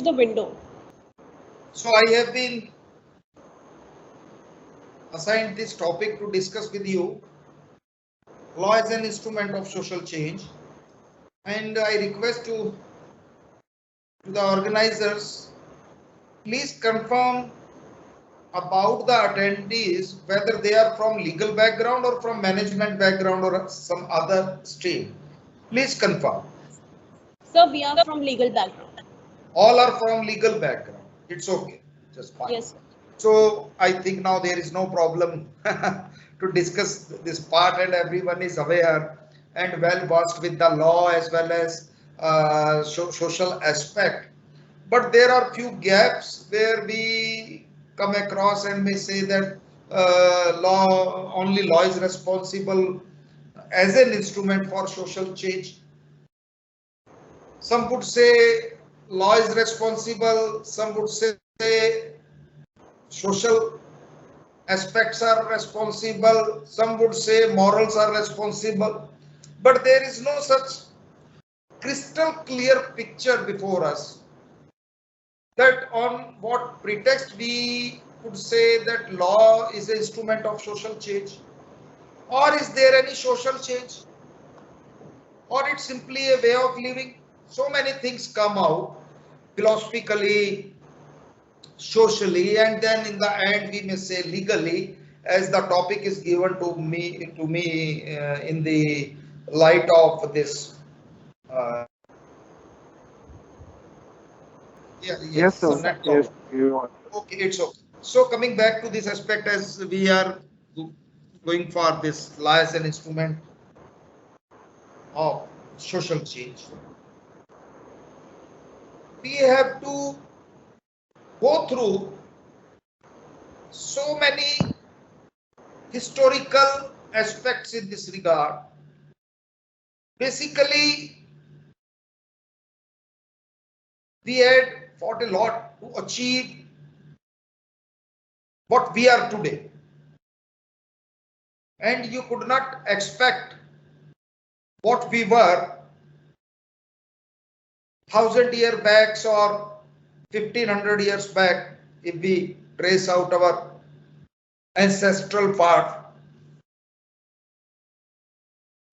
the window. So I have been assigned this topic to discuss with you, law as an instrument of social change, and I request to the organizers, please confirm about the attendees whether they are from legal background or from management background or some other stream. Please confirm. Sir, we are from legal background. All are from legal background. It's okay. Just fine. Yes. So I think now there is no problem to discuss this part, and everyone is aware and well versed with the law as well as social aspect. But there are few gaps where we come across and may say that only law is responsible as an instrument for social change. Some would say law is responsible, some would say social aspects are responsible, some would say morals are responsible, but there is no such crystal clear picture before us that on what pretext we could say that law is an instrument of social change, or is there any social change, or it's simply a way of living. So many things come out philosophically, socially, and then in the end we may say legally, as the topic is given to me in the light of this. Yes, sir. Some net Yes, problem. you are. Okay, it's okay. So coming back to this aspect, as we are going for this law as an instrument of social change, we have to go through so many historical aspects in this regard. Basically, we had fought a lot to achieve what we are today, and you could not expect what we were 1,000 years back or 1,500 years back if we trace out our ancestral path.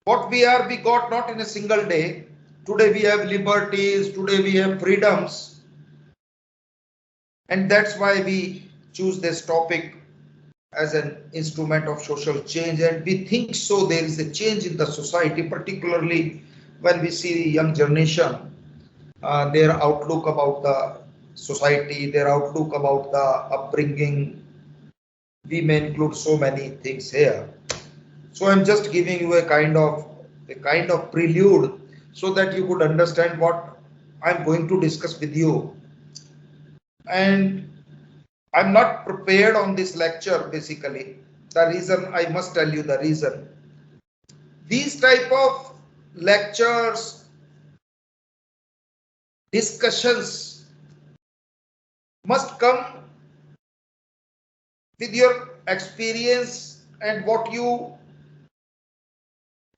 What we are, we got not in a single day. Today we have liberties, today we have freedoms, and that's why we choose this topic as an instrument of social change. And we think so there is a change in the society, particularly when we see the young generation, their outlook about the society, their outlook about the upbringing. We may include so many things here. So I'm just giving you a kind of prelude so that you could understand what I'm going to discuss with you. And I'm not prepared on this lecture. Basically, the reason, I must tell you the reason. These type of lectures, discussions must come with your experience and what you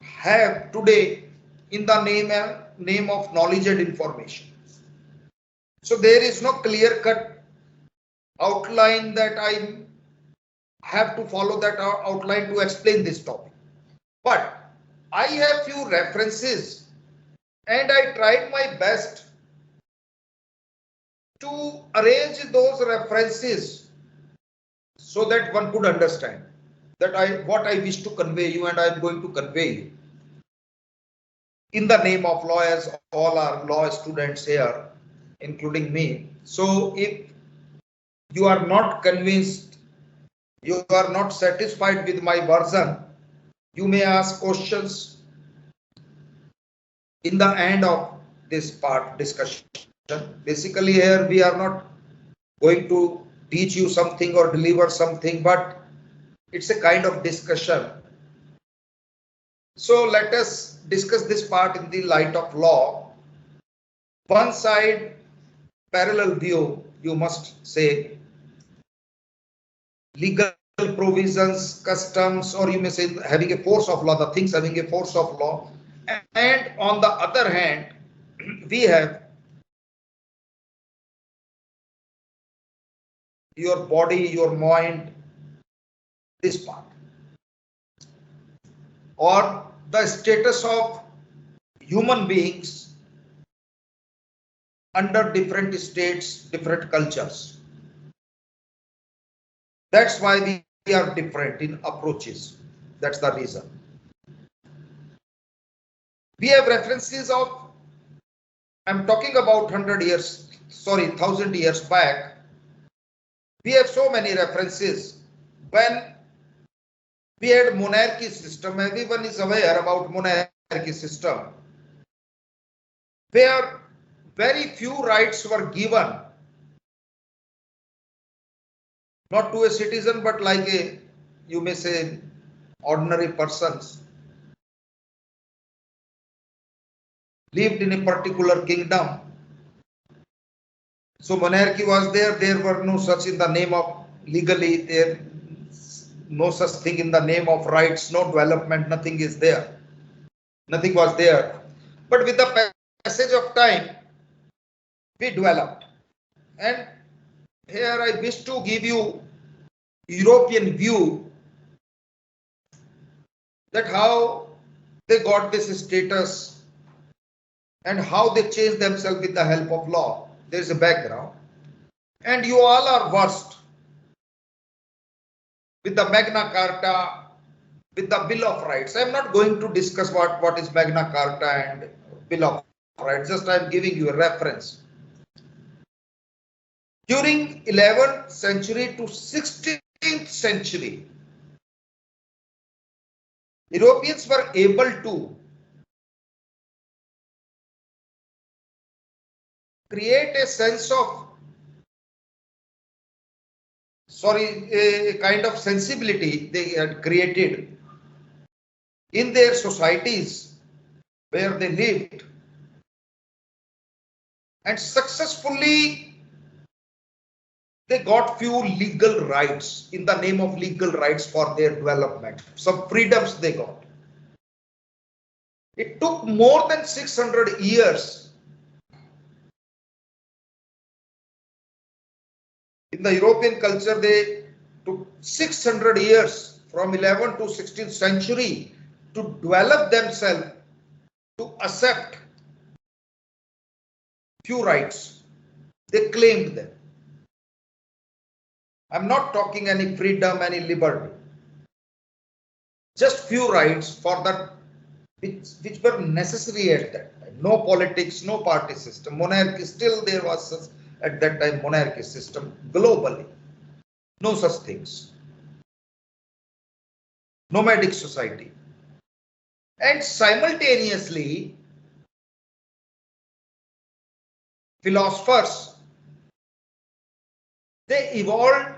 have today in the name of knowledge and information. So there is no clear cut outline that I have to follow that outline to explain this topic. But I have few references and I tried my best to arrange those references so that one could understand that what I wish to convey you, and I am going to convey you in the name of law, as all are law students here, including me. So if you are not convinced, you are not satisfied with my version, you may ask questions in the end of this part discussion. Basically, here we are not going to teach you something or deliver something, but it's a kind of discussion. So let us discuss this part in the light of law. One side, parallel view, you must say, legal provisions, customs, or you may say having a force of law, the things having a force of law. And on the other hand, we have your body, your mind, this part, or the status of human beings under different states, different cultures. That's why we are different in approaches. That's the reason. We have references of, I'm talking about 100 years, sorry, 1000 years back. We have so many references. When we had monarchy system, everyone is aware about monarchy system, where very few rights were given, not to a citizen, but like a, you may say, ordinary persons lived in a particular kingdom. So monarchy was there. There were no such in the name of legally, there no such thing in the name of rights, no development, nothing is there. Nothing was there. But with the passage of time, we developed. And here I wish to give you European view that how they got this status and how they changed themselves with the help of law. There is a background. And you all are versed with the Magna Carta, with the Bill of Rights. I am not going to discuss what is Magna Carta and Bill of Rights, just I am giving you a reference. During 11th century to 16th century, Europeans were able to create a sense of, a kind of sensibility they had created in their societies where they lived, and successfully they got few legal rights in the name of legal rights for their development. Some freedoms they got. It took more than 600 years. In the European culture, they took 600 years from 11th to 16th century to develop themselves, to accept few rights. They claimed them. I'm not talking any freedom, any liberty. Just few rights for that which were necessary at that time. No politics, no party system. Monarchy, still there was at that time monarchy system globally. No such things. Nomadic society. And simultaneously, philosophers, they evolved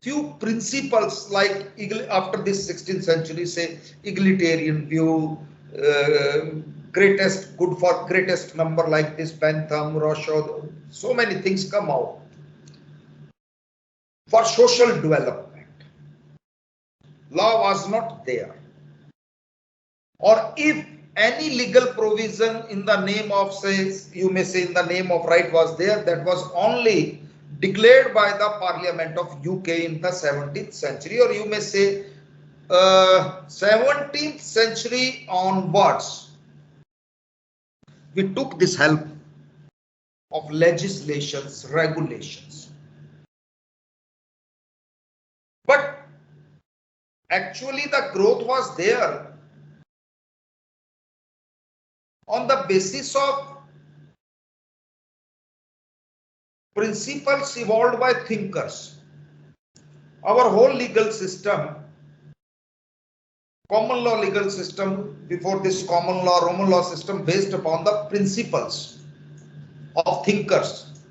few principles like after this 16th century, say egalitarian view, greatest good for greatest number, like this Bentham, Rousseau, so many things come out for social development. Law was not there, or if any legal provision in the name of, say, you may say in the name of right was there, that was only declared by the Parliament of UK in the 17th century, or you may say 17th century onwards. We took this help of legislations, regulations. But actually the growth was there on the basis of principles evolved by thinkers. Our whole legal system, common law legal system, before this common law, Roman law system, based upon the principles of thinkers.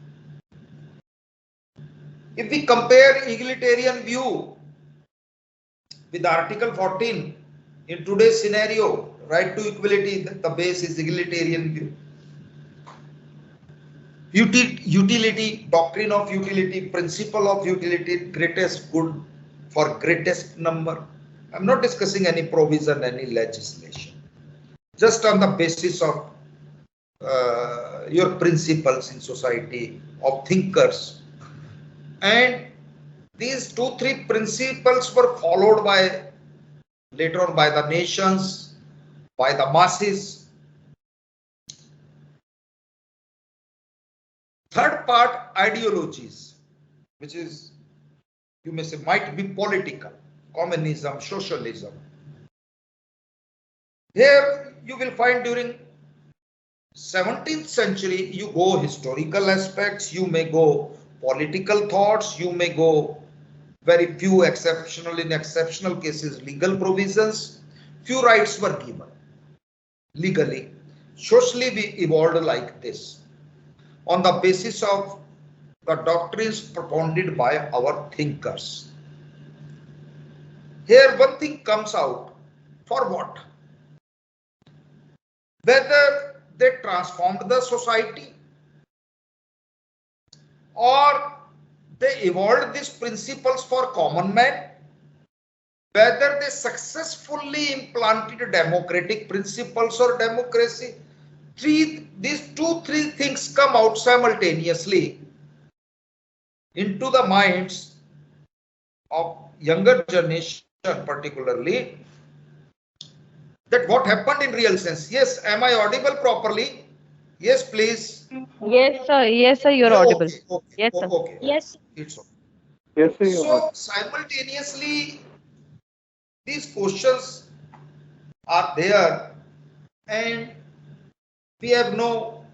If we compare egalitarian view with Article 14 in today's scenario, right to equality, the base is egalitarian view. Utility, doctrine of utility, principle of utility, greatest good for greatest number. I'm not discussing any provision, any legislation. Just on the basis of your principles in society, of thinkers, And these 2-3 principles were followed by later on by the nations, by the masses. Third part, ideologies, which is, you may say, might be political, communism, socialism. Here you will find during 17th century, you go historical aspects, you may go political thoughts, you may go very few exceptional, in exceptional cases, legal provisions. Few rights were given legally. Socially, we evolved like this on the basis of the doctrines propounded by our thinkers. Here one thing comes out, for what? Whether they transformed the society or they evolved these principles for common man, whether they successfully implanted democratic principles or democracy. These 2-3 things come out simultaneously into the minds of younger generation, particularly, that what happened in real sense. Yes, am I audible properly? Yes, please. Yes, sir. Yes, sir. You're audible. Okay, okay, Yes, sir. okay. Yes. It's okay. Yes, sir, you are. So simultaneously, these questions are there, and we have no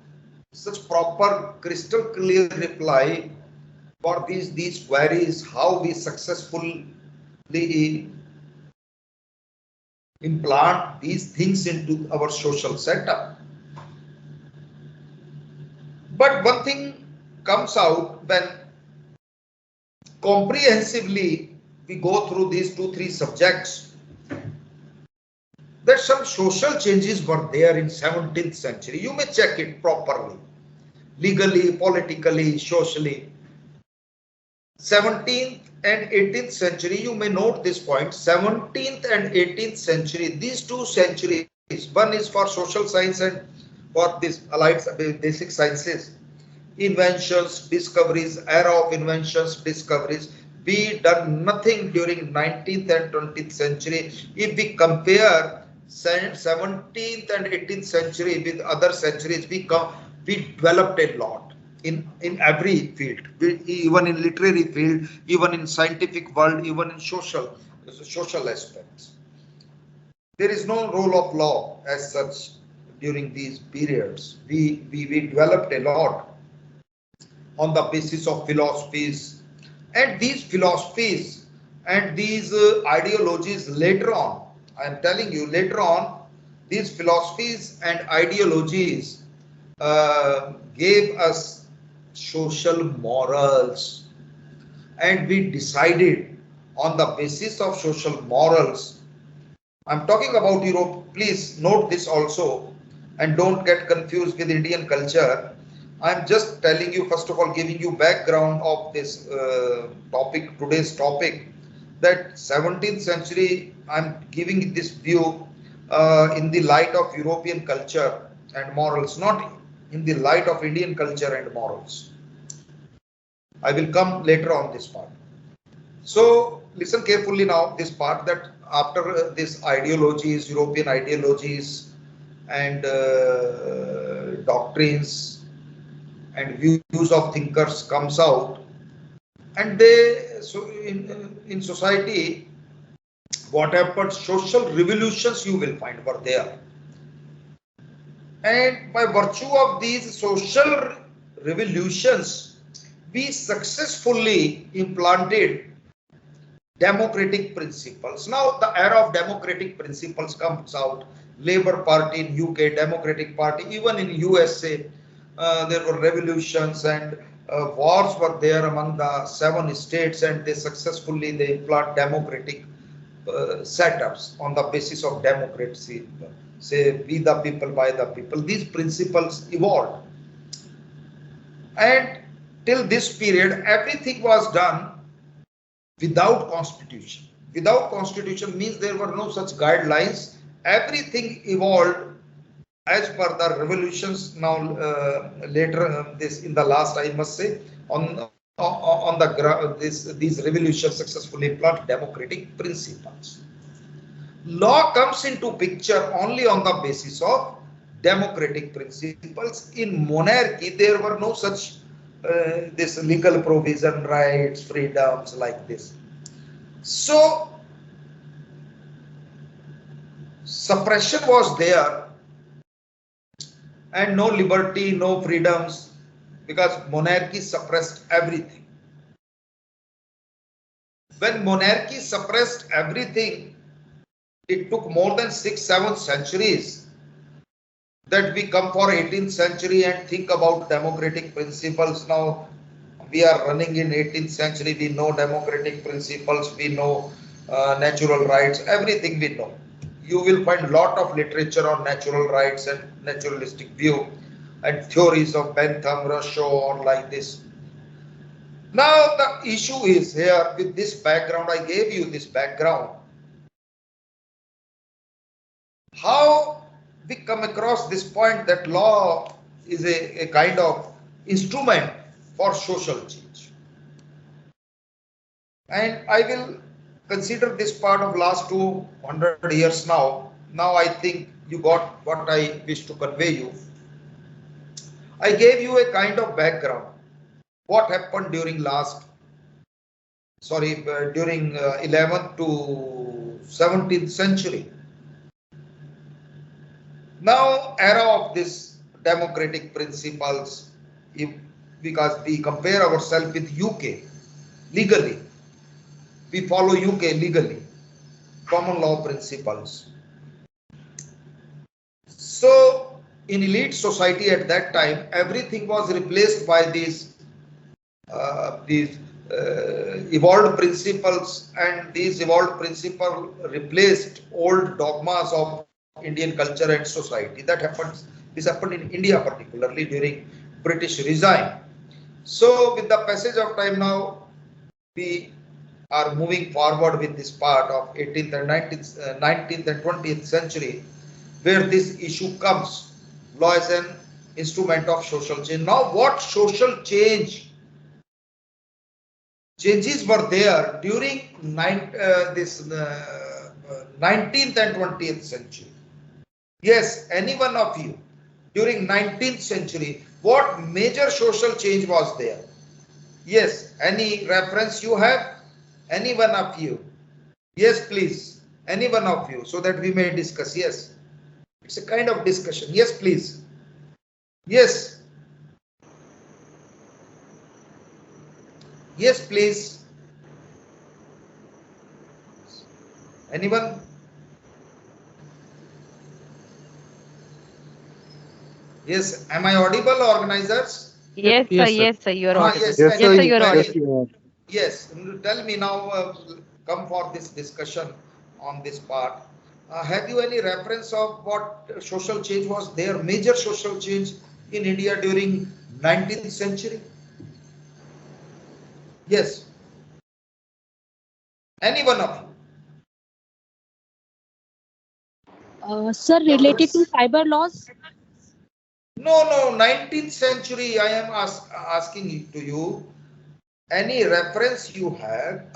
such proper crystal clear reply for these queries, how we successfully implant these things into our social setup. But one thing comes out when comprehensively we go through these 2-3 subjects, that some social changes were there in 17th century. You may check it properly, legally, politically, socially. 17th and 18th century, you may note this point, 17th and 18th century, these 2 centuries, one is for social science and for this allied basic sciences, inventions, discoveries, era of inventions, discoveries. We done nothing during 19th and 20th century. If we compare 17th and 18th century with other centuries, we developed a lot in every field, even in literary field, even in scientific world, even in social aspects. There is no role of law as such during these periods. We developed a lot on the basis of philosophies, and these philosophies and these ideologies later on, I am telling you, later on, these philosophies and ideologies gave us social morals, and we decided on the basis of social morals. I'm talking about Europe. Please note this also and don't get confused with Indian culture. I'm just telling you, first of all, giving you background of this topic, today's topic, that 17th century, I'm giving this view in the light of European culture and morals, not in the light of Indian culture and morals. I will come later on this part. So listen carefully now, this part, that after this ideologies, European ideologies and doctrines and views of thinkers comes out, and they, so in society, what happened, social revolutions you will find were there, and by virtue of these social revolutions, we successfully implanted democratic principles. Now the era of democratic principles comes out. Labour Party in UK, Democratic Party, even in USA, there were revolutions and wars were there among the 7 states, and they successfully implant democratic setups on the basis of democracy. Say, we the people, by the people. These principles evolved, and till this period, everything was done without constitution. Without constitution means there were no such guidelines. Everything evolved as per the revolutions. Now later, this in the last, I must say, on on the these revolutions successfully implant democratic principles. Law comes into picture only on the basis of democratic principles. In monarchy, there were no such this legal provision, rights, freedoms like this. So suppression was there, and no liberty, no freedoms, because monarchy suppressed everything. When monarchy suppressed everything, it took more than 6-7 centuries that we come for 18th century and think about democratic principles. Now we are running in 18th century, we know democratic principles, we know natural rights, everything we know. You will find lot of literature on natural rights and naturalistic view and theories of Bentham, Rousseau, or like this. Now the issue is here with this background, I gave you this background. How we come across this point that law is a kind of instrument for social change. And I will consider this part of last 200 years now. Now I think you got what I wish to convey you. I gave you a kind of background. What happened during during 11th to 17th century. Now, era of this democratic principles, because we compare ourselves with UK legally, we follow UK legally, common law principles. So, in elite society at that time, everything was replaced by these evolved principles, and these evolved principles replaced old dogmas of Indian culture and society. This happened in India particularly during British regime. So with the passage of time now, we are moving forward with this part of 18th and 19th and 20th century, where this issue comes, law as an instrument of social change. Now what social changes were there during 19th and 20th century? Yes, any one of you, during 19th century, what major social change was there? Yes, any reference you have? Any one of you? Yes, please, any one of you, so that we may discuss. Yes, it's a kind of discussion. Yes, please. Yes. Yes, please. Anyone? Yes, am I audible, organizers? Yes, sir. Yes, sir. Yes, sir. You are audible. Yes, Yes, Yes, sir. sir. You are Yes, audible. you are. yes. Tell me now, come for this discussion on this part. Have you any reference of what social change was there, major social change in India during 19th century? Yes. Any one of you? Sir, related to cyber laws? No, 19th century, I am asking it to you. Any reference you have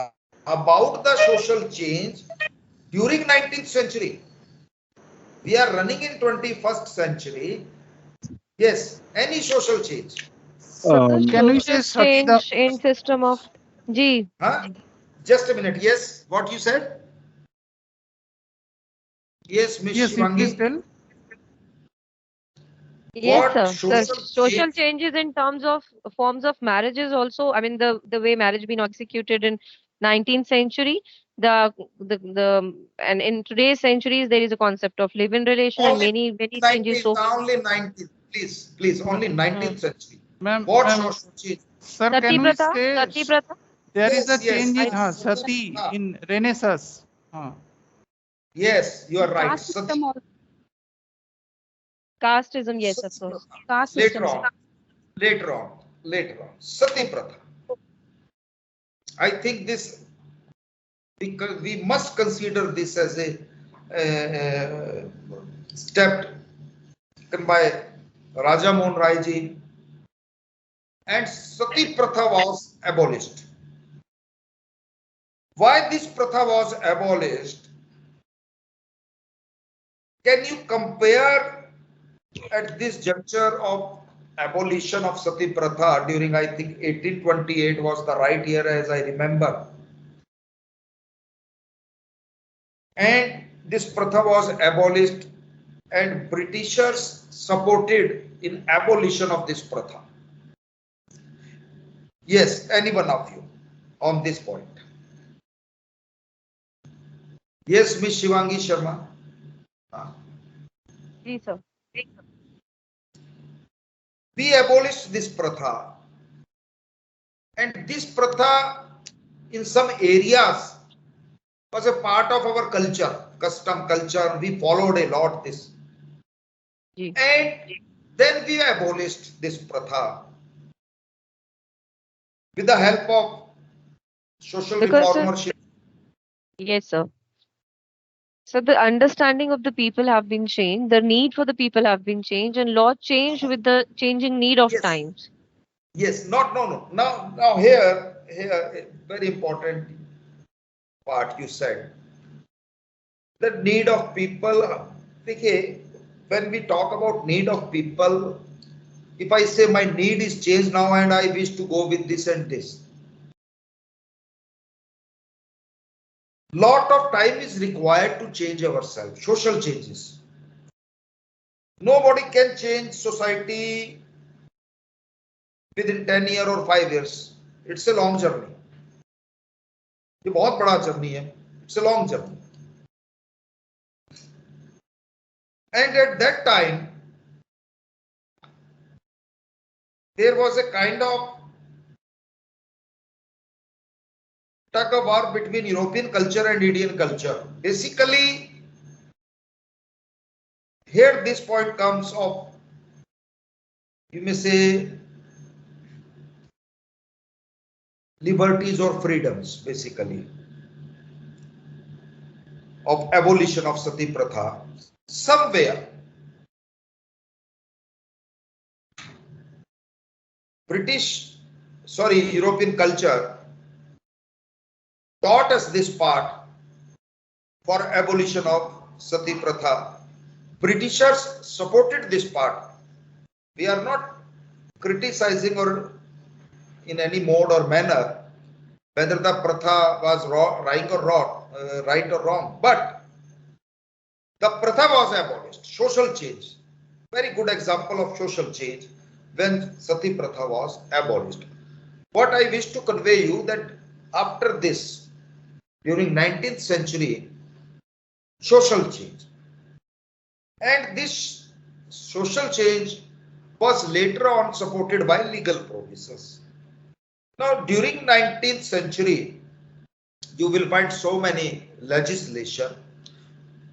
about the social change during 19th century? We are running in 21st century. Yes, any social change. Can we say Social Sati the change in system of G. Huh? Just a minute. Yes, what you said? Yes, Miss yes, you please Shivangi. tell. Yes, What sir. Sir, social social change? changes in terms of forms of marriages also. I mean, the way marriage been executed in 19th century, and in today's centuries there is a concept of live-in relation and Only many changes. 19th, So, only 19th. Please, only 19th century. Ma'am, What ma'am, social change? sir, sati can we pratha, say sati pratha. there is a Yes. change in I Sati in Renaissance? Yes, you are right. Caste system or casteism, yes, of course. caste Later system, sir. on, later on. Sati Pratha. I think this, because we must consider this as a step taken by Raja Mohan Rai ji and Sati Pratha was abolished. Why this Pratha was abolished? Can you compare at this juncture of abolition of Sati Pratha during, I think 1828 was the right year as I remember. And this Pratha was abolished and Britishers supported in abolition of this Pratha. Yes, any one of you on this point. Yes, Miss Shivangi Sharma. Yes, sir. We abolished this Pratha, and this Pratha in some areas was a part of our culture, custom culture. We followed a lot this. And then we abolished this Pratha with the help of social reformership. Yes, sir. So the understanding of the people have been changed, the need for the people have been changed, and law changed with the changing need of times. Yes, no. Now here a very important part you said. The need of people. Okay, when we talk about need of people, if I say my need is changed now and I wish to go with this and this, lot of time is required to change ourselves, social changes. Nobody can change society within 10 years or 5 years. It's a long journey. ये बहुत बड़ा journey है. It's a long journey. And at that time, there was a kind of tug of war between European culture and Indian culture. Basically, here this point comes of, you may say, liberties or freedoms, basically, of abolition of Sati Pratha. Somewhere, European culture taught us this part for abolition of Sati Pratha. Britishers supported this part. We are not criticizing or in any mode or manner whether the Pratha was right or wrong, but the Pratha was abolished. Social change. Very good example of social change when Sati Pratha was abolished. What I wish to convey you that after this, during 19th century, social change. And this social change was later on supported by legal provisions. Now, during 19th century, you will find so many legislation.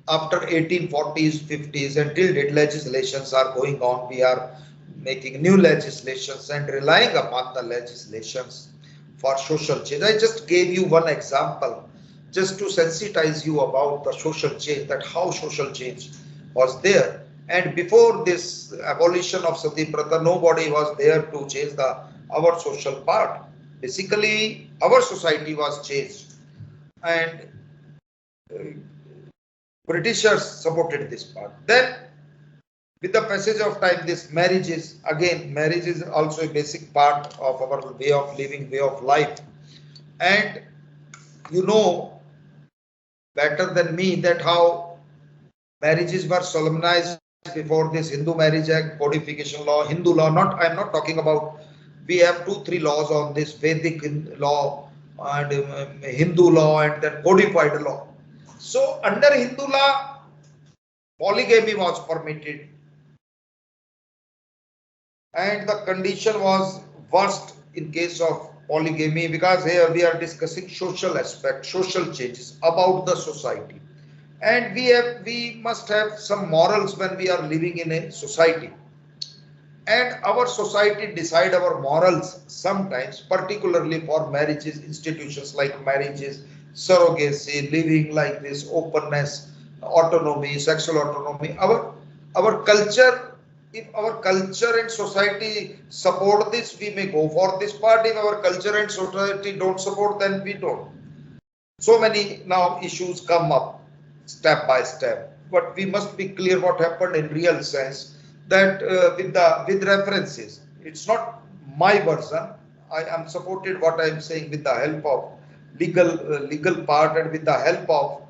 After 1840s, 50s, until date legislations are going on. We are making new legislations and relying upon the legislations for social change. I just gave you one example just to sensitize you about the social change, that how social change was there. And before this abolition of Sati Pratha, nobody was there to change our social part. Basically, our society was changed, and Britishers supported this part. Then, with the passage of time, this marriage is also a basic part of our way of living, way of life. And you know better than me that how marriages were solemnized before this Hindu Marriage Act, codification law, Hindu law. I am not talking about, we have 2-3 laws on this, Vedic law and Hindu law and then codified law. So under Hindu law, polygamy was permitted. And the condition was worst in case of polygamy, because here we are discussing social aspect, social changes about the society. And we must have some morals when we are living in a society. And our society decide our morals sometimes, particularly for marriages, institutions like marriages, surrogacy, living like this, openness, autonomy, sexual autonomy. Our culture if our culture and society support this, we may go for this part. If our culture and society don't support, then we don't. So many now issues come up step by step, but we must be clear what happened in real sense, that with references. It's not my version. I am supported what I am saying with the help of legal part and with the help of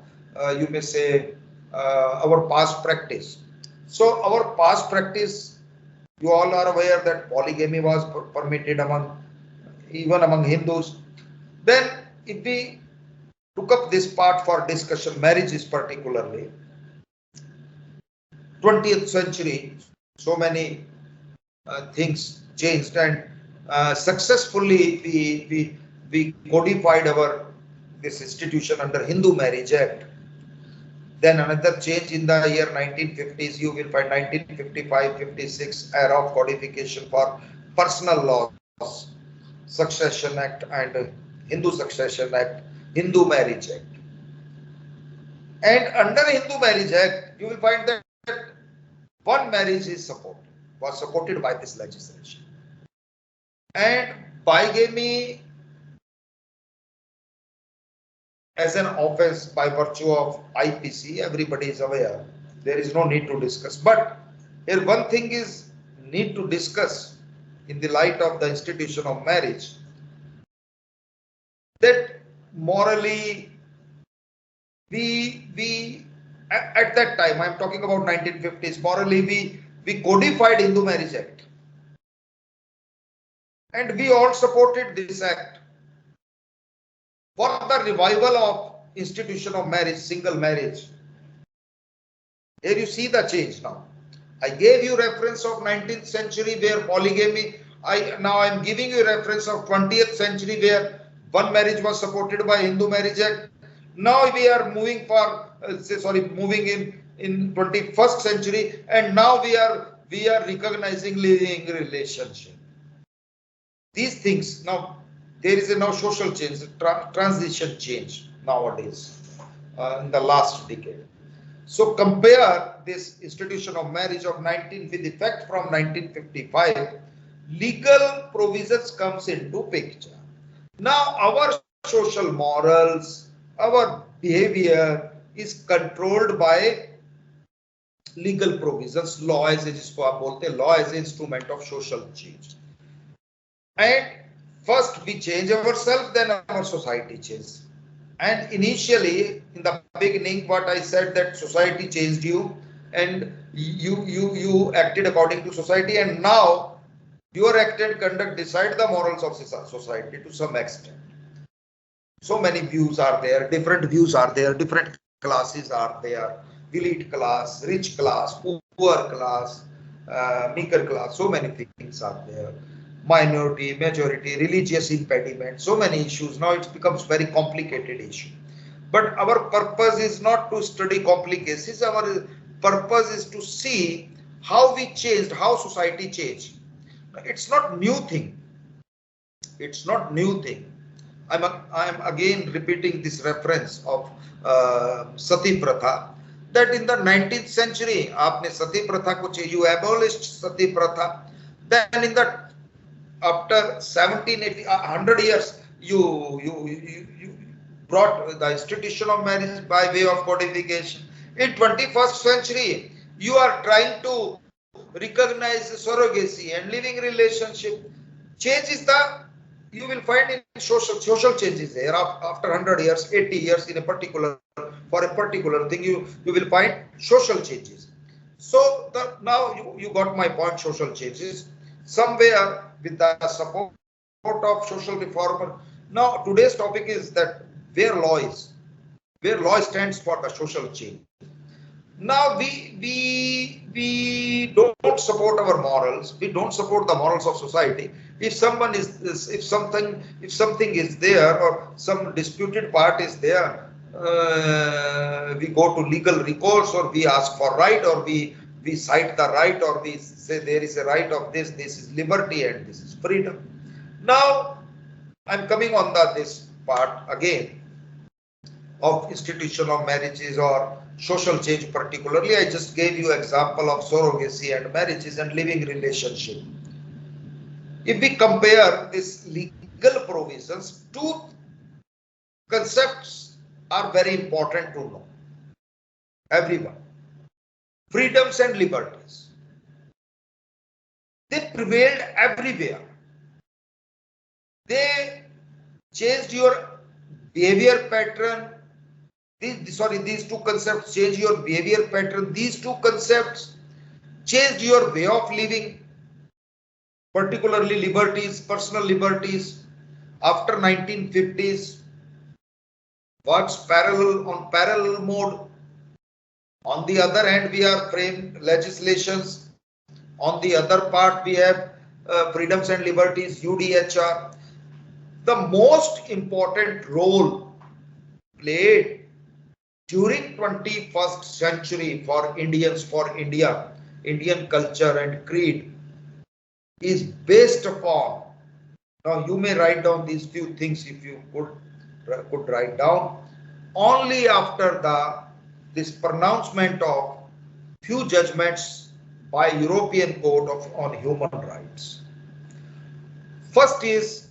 you may say our past practice. So our past practice, you all are aware that polygamy was permitted even among Hindus. Then if we took up this part for discussion, marriages particularly, 20th century, so many things changed, and successfully we codified this institution under Hindu Marriage Act. Then another change in the year 1950s, you will find 1955-56 era of codification for personal laws, Succession Act and Hindu Succession Act, Hindu Marriage Act. And under Hindu Marriage Act, you will find that one marriage was supported by this legislation. And bigamy as an offense by virtue of IPC, everybody is aware. There is no need to discuss. But here one thing is need to discuss in the light of the institution of marriage, that morally we at that time, I'm talking about 1950s, morally we codified Hindu Marriage Act. And we all supported this act for the revival of institution of marriage, single marriage. Here you see the change now. I gave you reference of 19th century where polygamy, now I'm giving you reference of 20th century where one marriage was supported by Hindu Marriage Act. Now we are moving moving in 21st century, and now we are recognizing living relationship. These things now, there is a now social change, transition change nowadays in the last decade. So compare this institution of marriage of with effect from 1955, legal provisions comes into picture. Now our social morals, our behavior is controlled by legal provisions, law as an instrument of social change. And first we change ourselves, then our society changes. And initially, in the beginning, what I said, that society changed you, and you acted according to society, and now your act and conduct decide the morals of society to some extent. So many views are there, different views are there, different classes are there, elite class, rich class, poor class, meager class, so many things are there. Minority, majority, religious impediment, so many issues. Now it becomes very complicated issue. But our purpose is not to study complications. Our purpose is to see how we changed, how society changed. It's not new thing. It's not new thing. I'm again repeating this reference of Sati Pratha, that in the 19th century, aapne Sati Pratha ko you abolished Sati Pratha. Then in the after 100 years, you brought the institution of marriage by way of codification. In 21st century, you are trying to recognize surrogacy and living relationship. Change is you will find in social changes there after 100 years, 80 years in a particular, for a particular thing, you will find social changes. So now you got my point, social changes. Somewhere with the support of social reformer. Now today's topic is that where law stands for the social change. Now we don't support our morals. We don't support the morals of society. If something is there or some disputed part is there, we go to legal recourse, or we ask for right, or we cite the right, or we say there is a right of this is liberty and this is freedom. Now I'm coming on this part again of institution of marriages or social change particularly. I just gave you example of surrogacy and marriages and living relationship. If we compare these legal provisions, two concepts are very important to know. Everyone. Freedoms and liberties. They prevailed everywhere. They changed your behavior pattern. These two concepts change your behavior pattern. These two concepts changed your way of living, particularly liberties, personal liberties. After 1950s, works parallel mode. On the other hand, we are framed legislations. On the other part, we have freedoms and liberties, UDHR. The most important role played during 21st century for Indians, for India, Indian culture and creed is based upon. Now you may write down these few things if you could write down. Only after this pronouncement of few judgments by European Court on Human Rights. First case,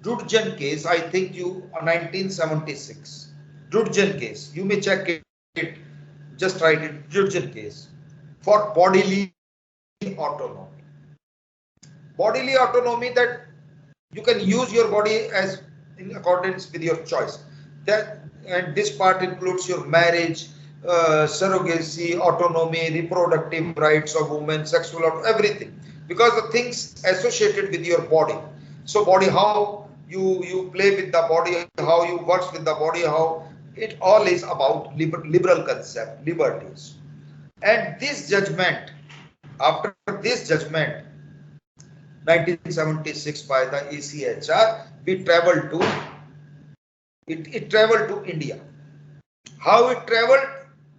Dudgeon case, I think 1976. Dudgeon case, you may check it, just write it, Dudgeon case, for bodily autonomy. Bodily autonomy, that you can use your body as in accordance with your choice. And this part includes your marriage, surrogacy, autonomy, reproductive rights of women, sexual, everything, because the things associated with your body. So body, how you play with the body, how you work with the body, how it all is about liberal concept, liberties. And this judgment, after this judgment, 1976 by the ECHR, we traveled to it traveled to India. How it traveled?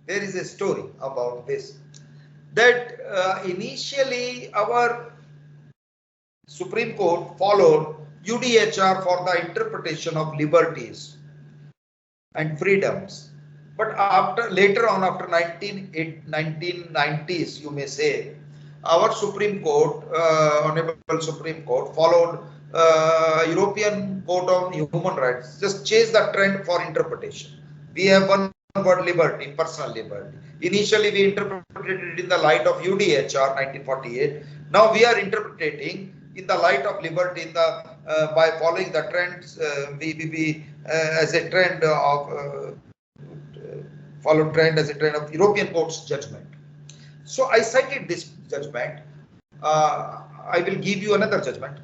There is a story about this. That initially our Supreme Court followed UDHR for the interpretation of liberties and freedoms. But later on, after 1990s, you may say, our Supreme Court, Honorable Supreme Court, followed European Court on Human Rights, just changed the trend for interpretation. We have one word, liberty, personal liberty. Initially, we interpreted it in the light of UDHR 1948. Now we are interpreting in the light of liberty, in the by following the trends, as a trend of as a trend of European Court's judgment. So I cited this judgment. I will give you another judgment,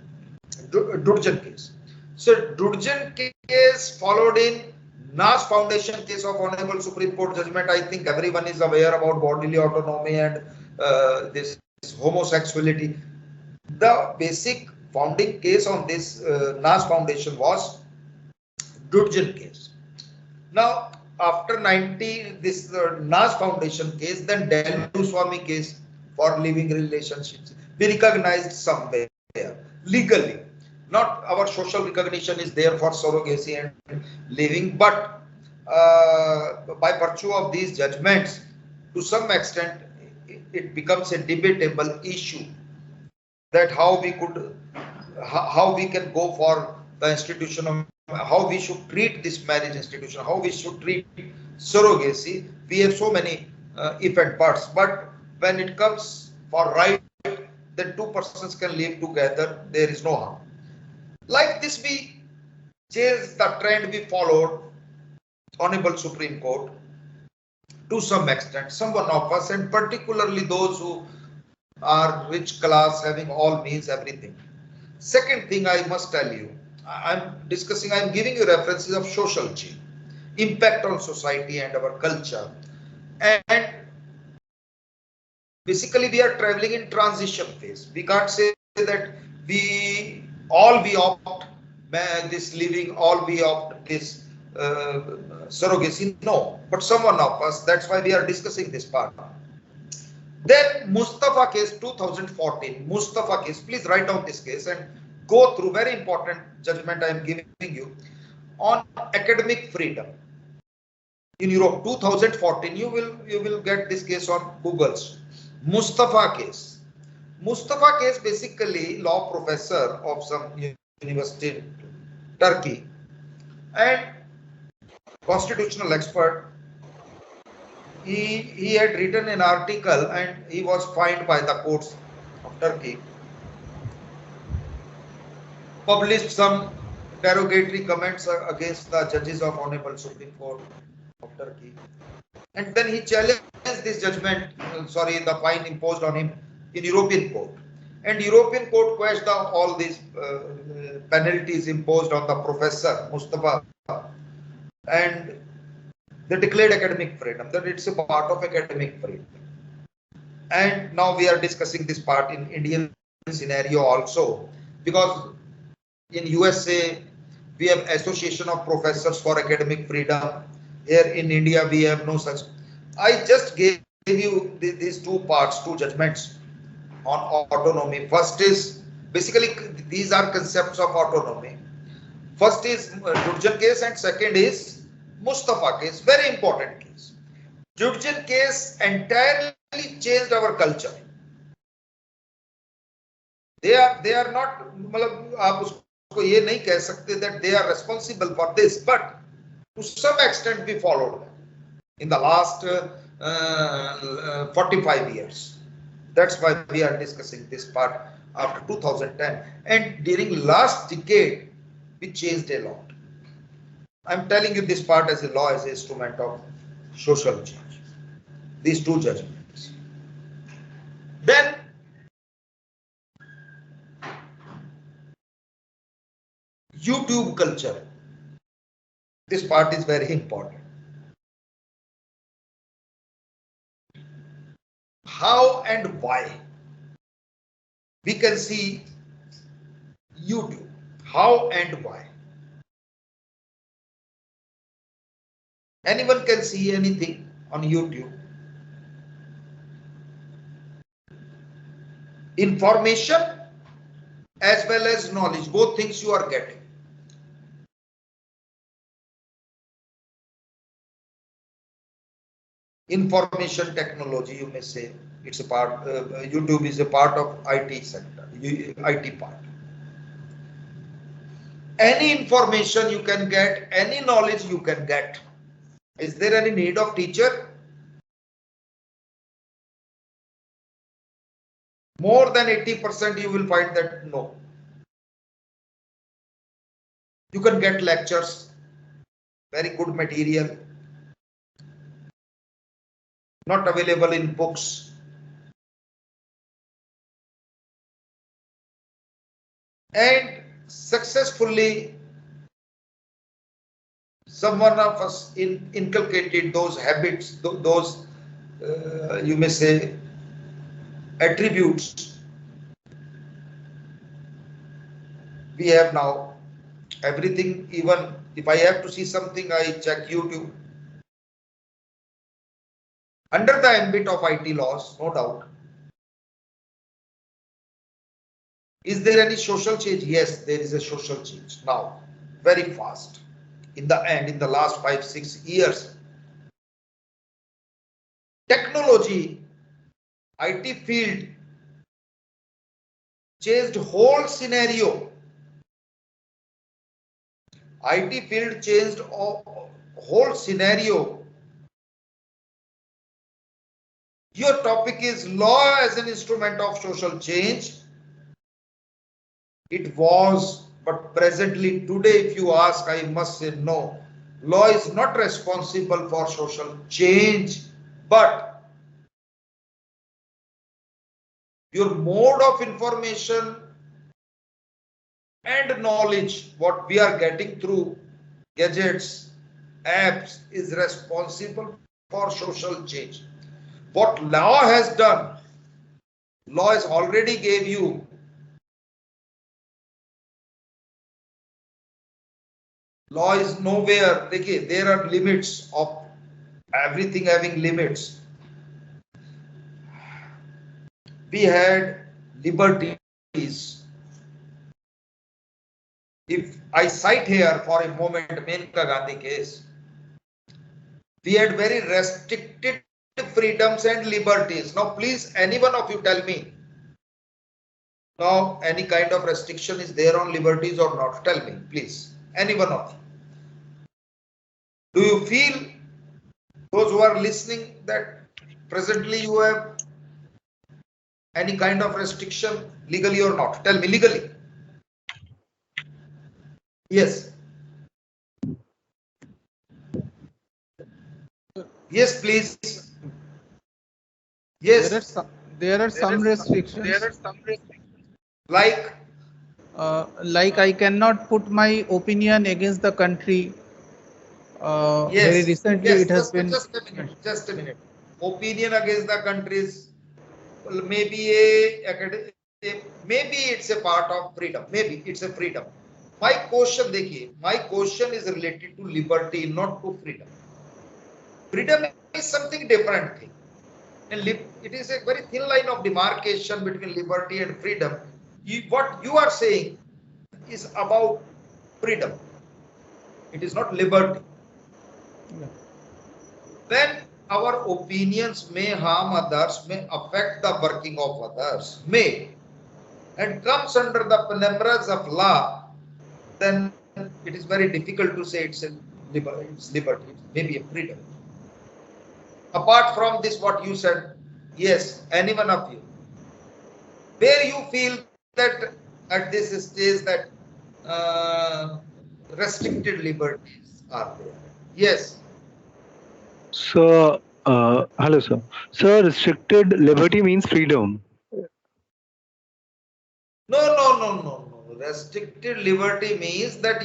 Dudgeon case. So Dudgeon case followed in Nash Foundation case of Honorable Supreme Court judgment. I think everyone is aware about bodily autonomy and this homosexuality. The basic founding case on this Nash Foundation was Dudgeon case. Now, after this Nash Foundation case, then Delhu Swami case for living relationships, we recognized somewhere legally. Not our social recognition is there for surrogacy and living, but by virtue of these judgments, to some extent, it becomes a debatable issue that how we can go for the institution of how we should treat this marriage institution, how we should treat surrogacy. We have so many if and buts, but when it comes for right, then two persons can live together, there is no harm. Like this, we changed the trend we followed, Honorable Supreme Court, to some extent, some of us, and particularly those who are rich class, having all means, everything. Second thing I must tell you, I'm giving you references of social change, impact on society and our culture. And basically we are traveling in transition phase. We can't say that we opt this living, all we opt this surrogacy. No, but some of us, that's why we are discussing this part. Then Mustafa case 2014, Mustafa case, please write down this case and go through, very important judgment I am giving you on academic freedom. in Europe, 2014. You will get this case on Google's Mustafa case. Mustafa case, basically law professor of some university in Turkey and constitutional expert. He had written an article and he was fined by the courts of Turkey. Published some derogatory comments against the judges of Honorable Supreme Court of Turkey. And then he challenged this judgment, the fine imposed on him in European Court. And European Court quashed all these penalties imposed on the professor Mustafa, and they declared academic freedom, that it's a part of academic freedom. And now we are discussing this part in Indian scenario also, because in USA we have Association of Professors for Academic Freedom. Here in India we have no such. I just gave you these two parts, two judgments on autonomy. First is basically these are concepts of autonomy. First is Jurjan case and second is Mustafa case, very important case. Jurjan case entirely changed our culture. They are not, मतलब आप उसको ये नहीं कह सकते that they are responsible for this, but to some extent we followed them in the last 45 years. That's why we are discussing this part after 2010. And during last decade, we changed a lot. I'm telling you this part as a law, as an instrument of social change. These two judgments. Then YouTube culture. This part is very important. How and why? We can see YouTube. How and why? Anyone can see anything on YouTube. Information as well as knowledge, both things you are getting. Information technology, you may say, it's a part, YouTube is a part of IT sector, IT part. Any information you can get, any knowledge you can get. Is there any need of teacher? More than 80% you will find that no. You can get lectures, very good material, not available in books. And successfully, someone of us inculcated those habits, those you may say attributes. We have now everything. Even if I have to see something, I check YouTube. Under the ambit of IT laws, no doubt. Is there any social change? Yes, there is a social change now, very fast. In the end, in the last 5-6 years, technology, IT field changed whole scenario. IT field changed whole scenario. Your topic is law as an instrument of social change. It was, but presently today, if you ask, I must say no. Law is not responsible for social change, but your mode of information and knowledge, what we are getting through gadgets, apps, is responsible for social change. What law has done, law has already gave you law is nowhere. Okay, there are limits of everything having limits. We had liberties. If I cite here for a moment Maneka Gandhi case, We had very restricted freedoms and liberties. Now, please, any one of you tell me, now any kind of restriction is there on liberties or not? Tell me, please, any one of you. Do you feel, those who are listening, that presently you have any kind of restriction legally or not? Tell me, legally. Yes. Yes, please. Yes. There are some restrictions. Like I cannot put my opinion against the country. yes. Very recently, Yes. it has been. Just a minute. Opinion against the countries. Well, maybe maybe it's a part of freedom. Maybe it's a freedom. My question, देखिए, my question is related to liberty, not to freedom. Freedom is something different thing. And it is a very thin line of demarcation between liberty and freedom. What you are saying is about freedom. It is not liberty. Yeah. Then our opinions may harm others, may affect the working of others, may, and comes under the penumbras of law, then it is very difficult to say it's liberty, it may be a freedom. Apart from this, what you said, yes, any one of you, where you feel that at this stage that restricted liberties are there. Yes. So, hello, sir. Sir, restricted liberty means freedom. No. Restricted liberty means that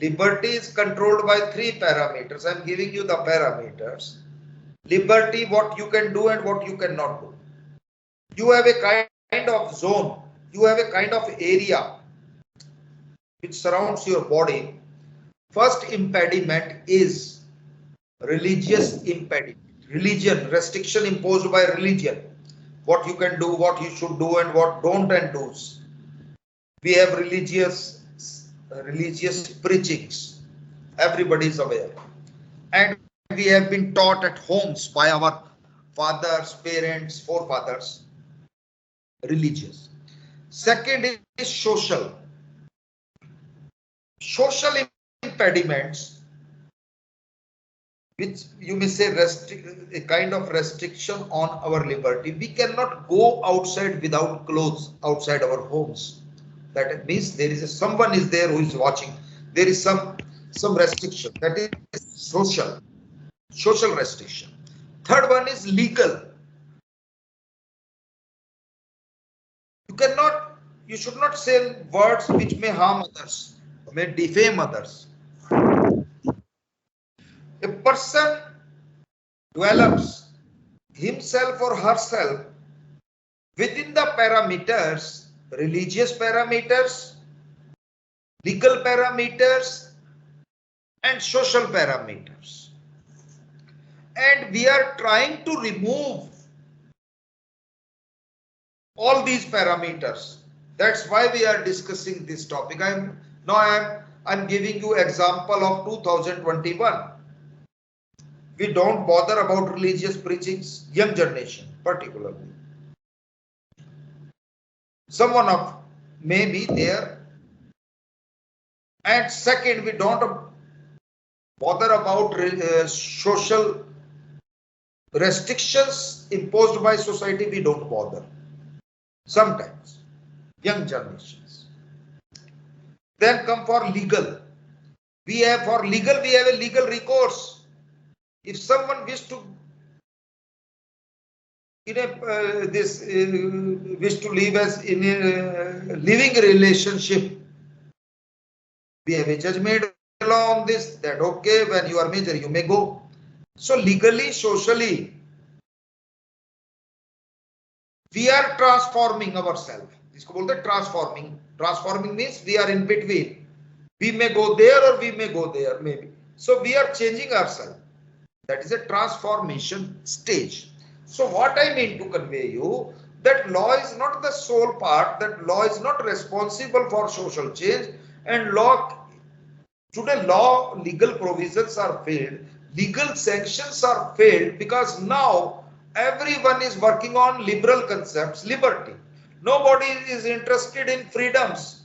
liberty is controlled by 3 parameters. I'm giving you the parameters. Liberty, what you can do and what you cannot do. You have a kind of zone. You have a kind of area which surrounds your body. First impediment is religious impediment. Religion, restriction imposed by religion. What you can do, what you should do, and what don't and do's. We have religious preachings. Everybody is aware. And we have been taught at homes by our fathers, parents, forefathers, religious. Second is social. Social impediments, which you may say a kind of restriction on our liberty. We cannot go outside without clothes outside our homes. That means there is someone is there who is watching. There is some restriction. That is social restriction. Third one is legal. You should not say words which may harm others, may defame others. A person develops himself or herself within the parameters, religious parameters, legal parameters, and social parameters. And we are trying to remove all these parameters. That's why we are discussing this topic. I'm giving you example of 2021. We don't bother about religious preachings, young generation particularly. Someone of may be there. And second, we don't bother about social restrictions imposed by society. We don't bother. Sometimes, young generations. Then come for legal. We have a legal recourse. If someone wish to wish to live as in a living relationship, we have a judge made law on this, that okay, when you are major you may go. So legally, socially, we are transforming ourselves. इसको बोलते हैं transforming. Transforming means we are in between. We may go there or we may go there, maybe. So we are changing ourselves. That is a transformation stage. So what I mean to convey you, that law is not the sole part, that law is not responsible for social change, and today legal provisions are failed legal sanctions are failed because now everyone is working on liberal concepts, liberty. Nobody is interested in freedoms.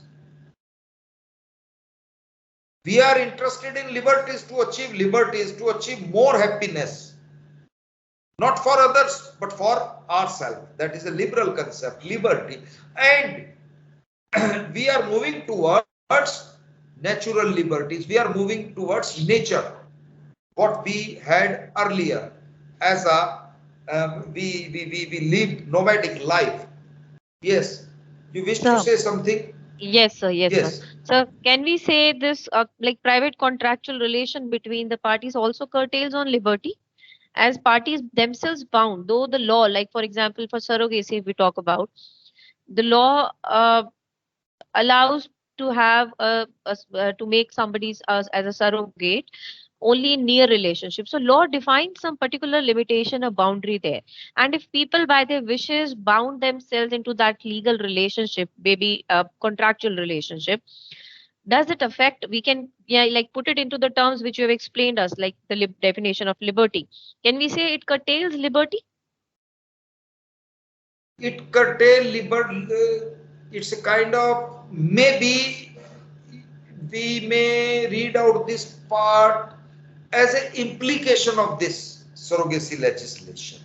We are interested in liberties to achieve liberties, to achieve more happiness. Not for others, but for ourselves. That is a liberal concept, liberty. And we are moving towards natural liberties. We are moving towards nature. What we had earlier as a we lived nomadic life. Yes, you wish to say something? Yes, sir. Yes, sir. Yes. So, can we say this like private contractual relation between the parties also curtails on liberty, as parties themselves bound, though the law, like for example, for surrogacy, if we talk about, the law allows to have to make somebody's as a surrogate only in near relationship. So law defines some particular limitation or boundary there. And if people by their wishes bound themselves into that legal relationship, maybe a contractual relationship, does it affect, we can, yeah, like put it into the terms which you have explained us, like the definition of liberty. Can we say it curtails liberty? It curtail liberty. It's a kind of, maybe we may read out this part as an implication of this surrogacy legislation.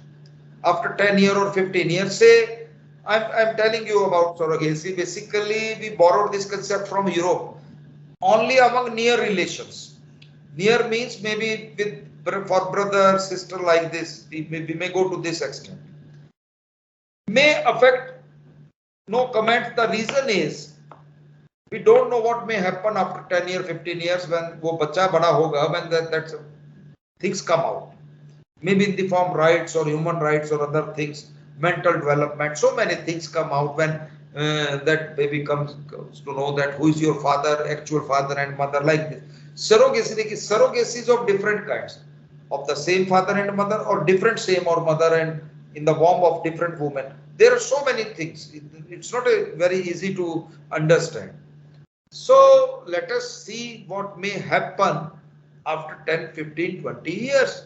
After 10 years or 15 years, say, I'm telling you about surrogacy. Basically, we borrowed this concept from Europe, only among near relations. Near means maybe with for brother, sister, like this, we may go to this extent. May affect, no comment. The reason is, we don't know what may happen after 10 years, 15 years when wo bacha bada hoga, when that things come out. Maybe in the form rights or human rights or other things, mental development, so many things come out when that baby comes to know that who is your father, actual father and mother, like this. Surrogacies of different kinds, of the same father and mother, or different same or mother and in the womb of different women. There are so many things. It's not very easy to understand. So let us see what may happen after 10, 15, 20 years.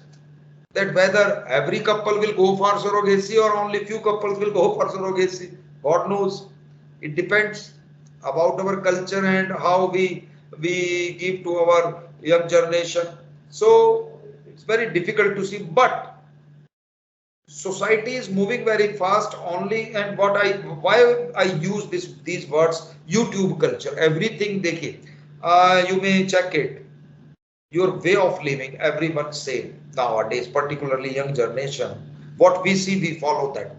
That whether every couple will go for surrogacy or only few couples will go for surrogacy, God knows. It depends about our culture and how we give to our young generation. So it's very difficult to see, but society is moving very fast only. And why I use these words, YouTube culture, everything you may check it. Your way of living, everyone same nowadays, particularly young generation. What we see, we follow that.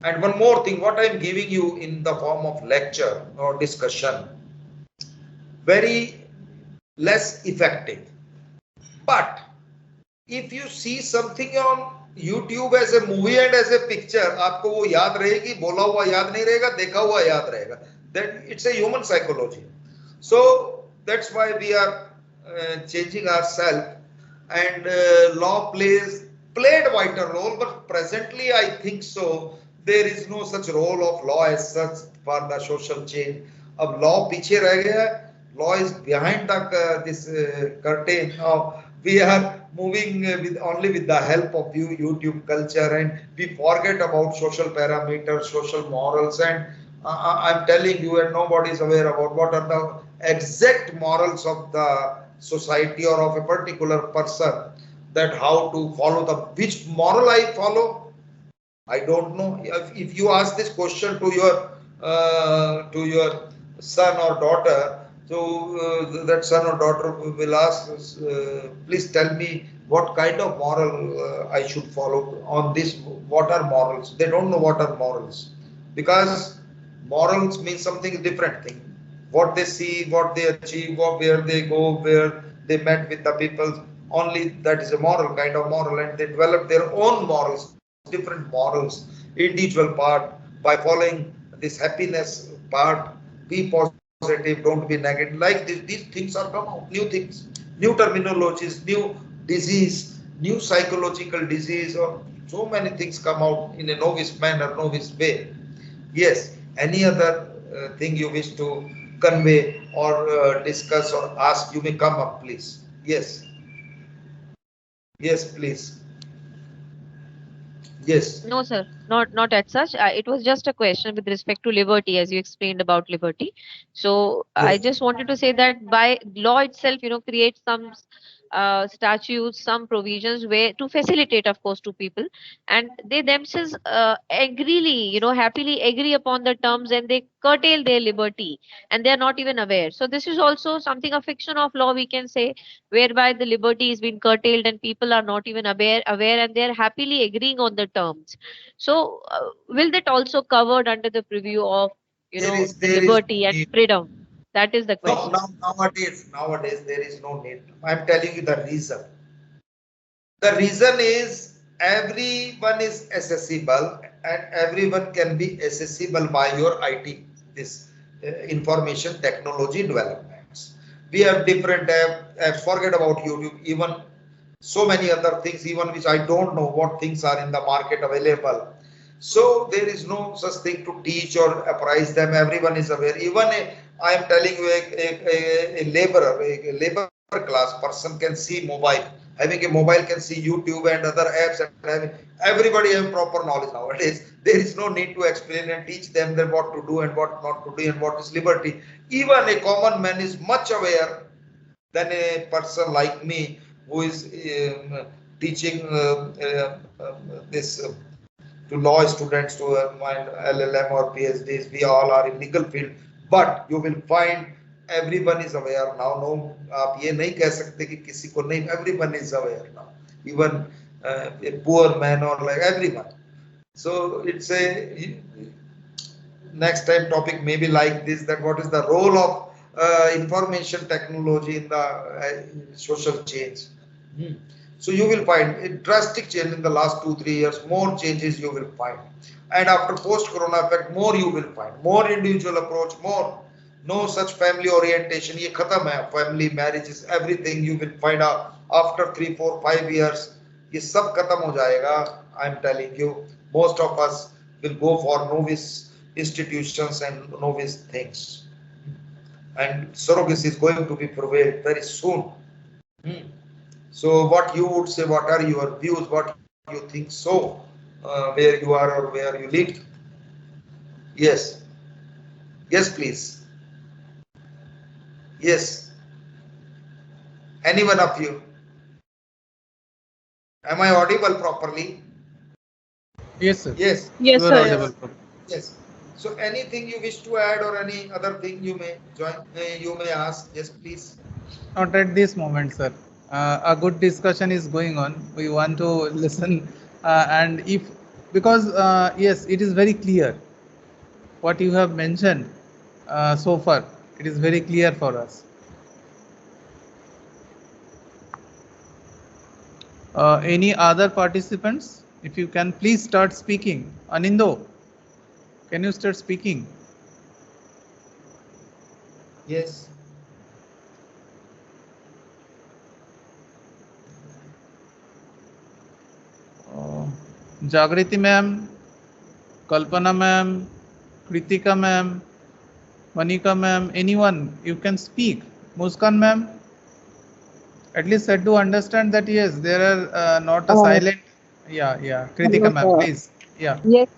And one more thing, what I'm giving you in the form of lecture or discussion, very less effective. But if you see something on YouTube as a movie and as a picture, आपको वो याद रहेगी, बोला हुआ याद नहीं रहेगा, देखा हुआ याद रहेगा. Then it's a human psychology. So that's why we are changing ourselves, and law played vital role, but presently I think so there is no such role of law as such for the social change. अब law पीछे रह गया, law is behind this curtain. Now we are moving only with the help of YouTube culture, and we forget about social parameters, social morals, and I'm telling you, and nobody is aware about what are the exact morals of the society or of a particular person, that how to follow which moral I follow, I don't know. If you ask this question to your son or daughter, so that son or daughter will ask, please tell me what kind of moral I should follow on this. What are morals? They don't know what are morals, because morals means something different thing. What they see, what they achieve, where they go, where they met with the people, only that is a moral, kind of moral, and they develop their own morals, different morals, individual part, by following this happiness part. Be positive, don't be negative. Like these things are come out, new things, new terminologies, new disease, new psychological disease, or so many things come out in a novice manner, novice way. Yes, any other thing you wish to convey or discuss or ask, you may come up, please. Yes. Yes, please. Yes. No, sir, not as such. It was just a question with respect to liberty, as you explained about liberty. So I Yes. just wanted to say that by law itself, creates some statutes, some provisions where to facilitate, of course, to people, and they themselves happily agree upon the terms, and they curtail their liberty, and they are not even aware. So this is also something a fiction of law, we can say, whereby the liberty is being curtailed and people are not even aware, and they are happily agreeing on the terms. So will that also covered under the preview of the There is liberty and need. freedom? That is the No, question. nowadays there is no need. I'm telling you the reason. The reason is everyone is accessible and everyone can be accessible by your IT, this information technology developments. We have different apps, forget about YouTube, even so many other things, even which I don't know what things are in the market available. So there is no such thing to teach or apprise them. Everyone is aware. Even I am telling you, a labor class person can see mobile. Having a mobile can see YouTube and other apps, and everybody have proper knowledge nowadays. There is no need to explain and teach them what to do and what not to do and what is liberty. Even a common man is much aware than a person like me who is teaching this to law students, to mind LLM or PhDs. We all are in legal field, but you will find everyone is aware now. No, आप ये नहीं कह सकते कि किसी को नहीं. Everyone is aware now, even a poor man or like everyone. So it's a next time topic maybe like this, that what is the role of information technology in the social change. So you will find a drastic change in the last 2-3 years, more changes you will find. And after post-corona effect, more you will find, more individual approach, more no such family orientation. Ye khatam hai, family, marriages, everything you will find out after 3, 4, 5 years. Ye sab khatam ho jayega. I am telling you, most of us will go for novice institutions and novice things. And surrogacy is going to be prevailed very soon. So what you would say, what are your views, what you think so, where you are or where you live? Yes. Yes, please. Yes. Any one of you? Am I audible properly? Yes, sir. Yes. Yes, You are sir. audible. Yes. So anything you wish to add or any other thing you may join, you may ask. Yes, please. Not at this moment, sir. A good discussion is going on. We want to listen, and if because yes, it is very clear what you have mentioned so far. It is very clear for us. Any other participants? If you can please start speaking. Anindo, can you start speaking? Yes. Jagriti ma'am, Kalpana ma'am, Kritika ma'am, Manika ma'am, anyone, you can speak. Muskan ma'am, at least said to understand that yes, there are not a silent. Yeah. Kritika ma'am, please. Yeah. Yes,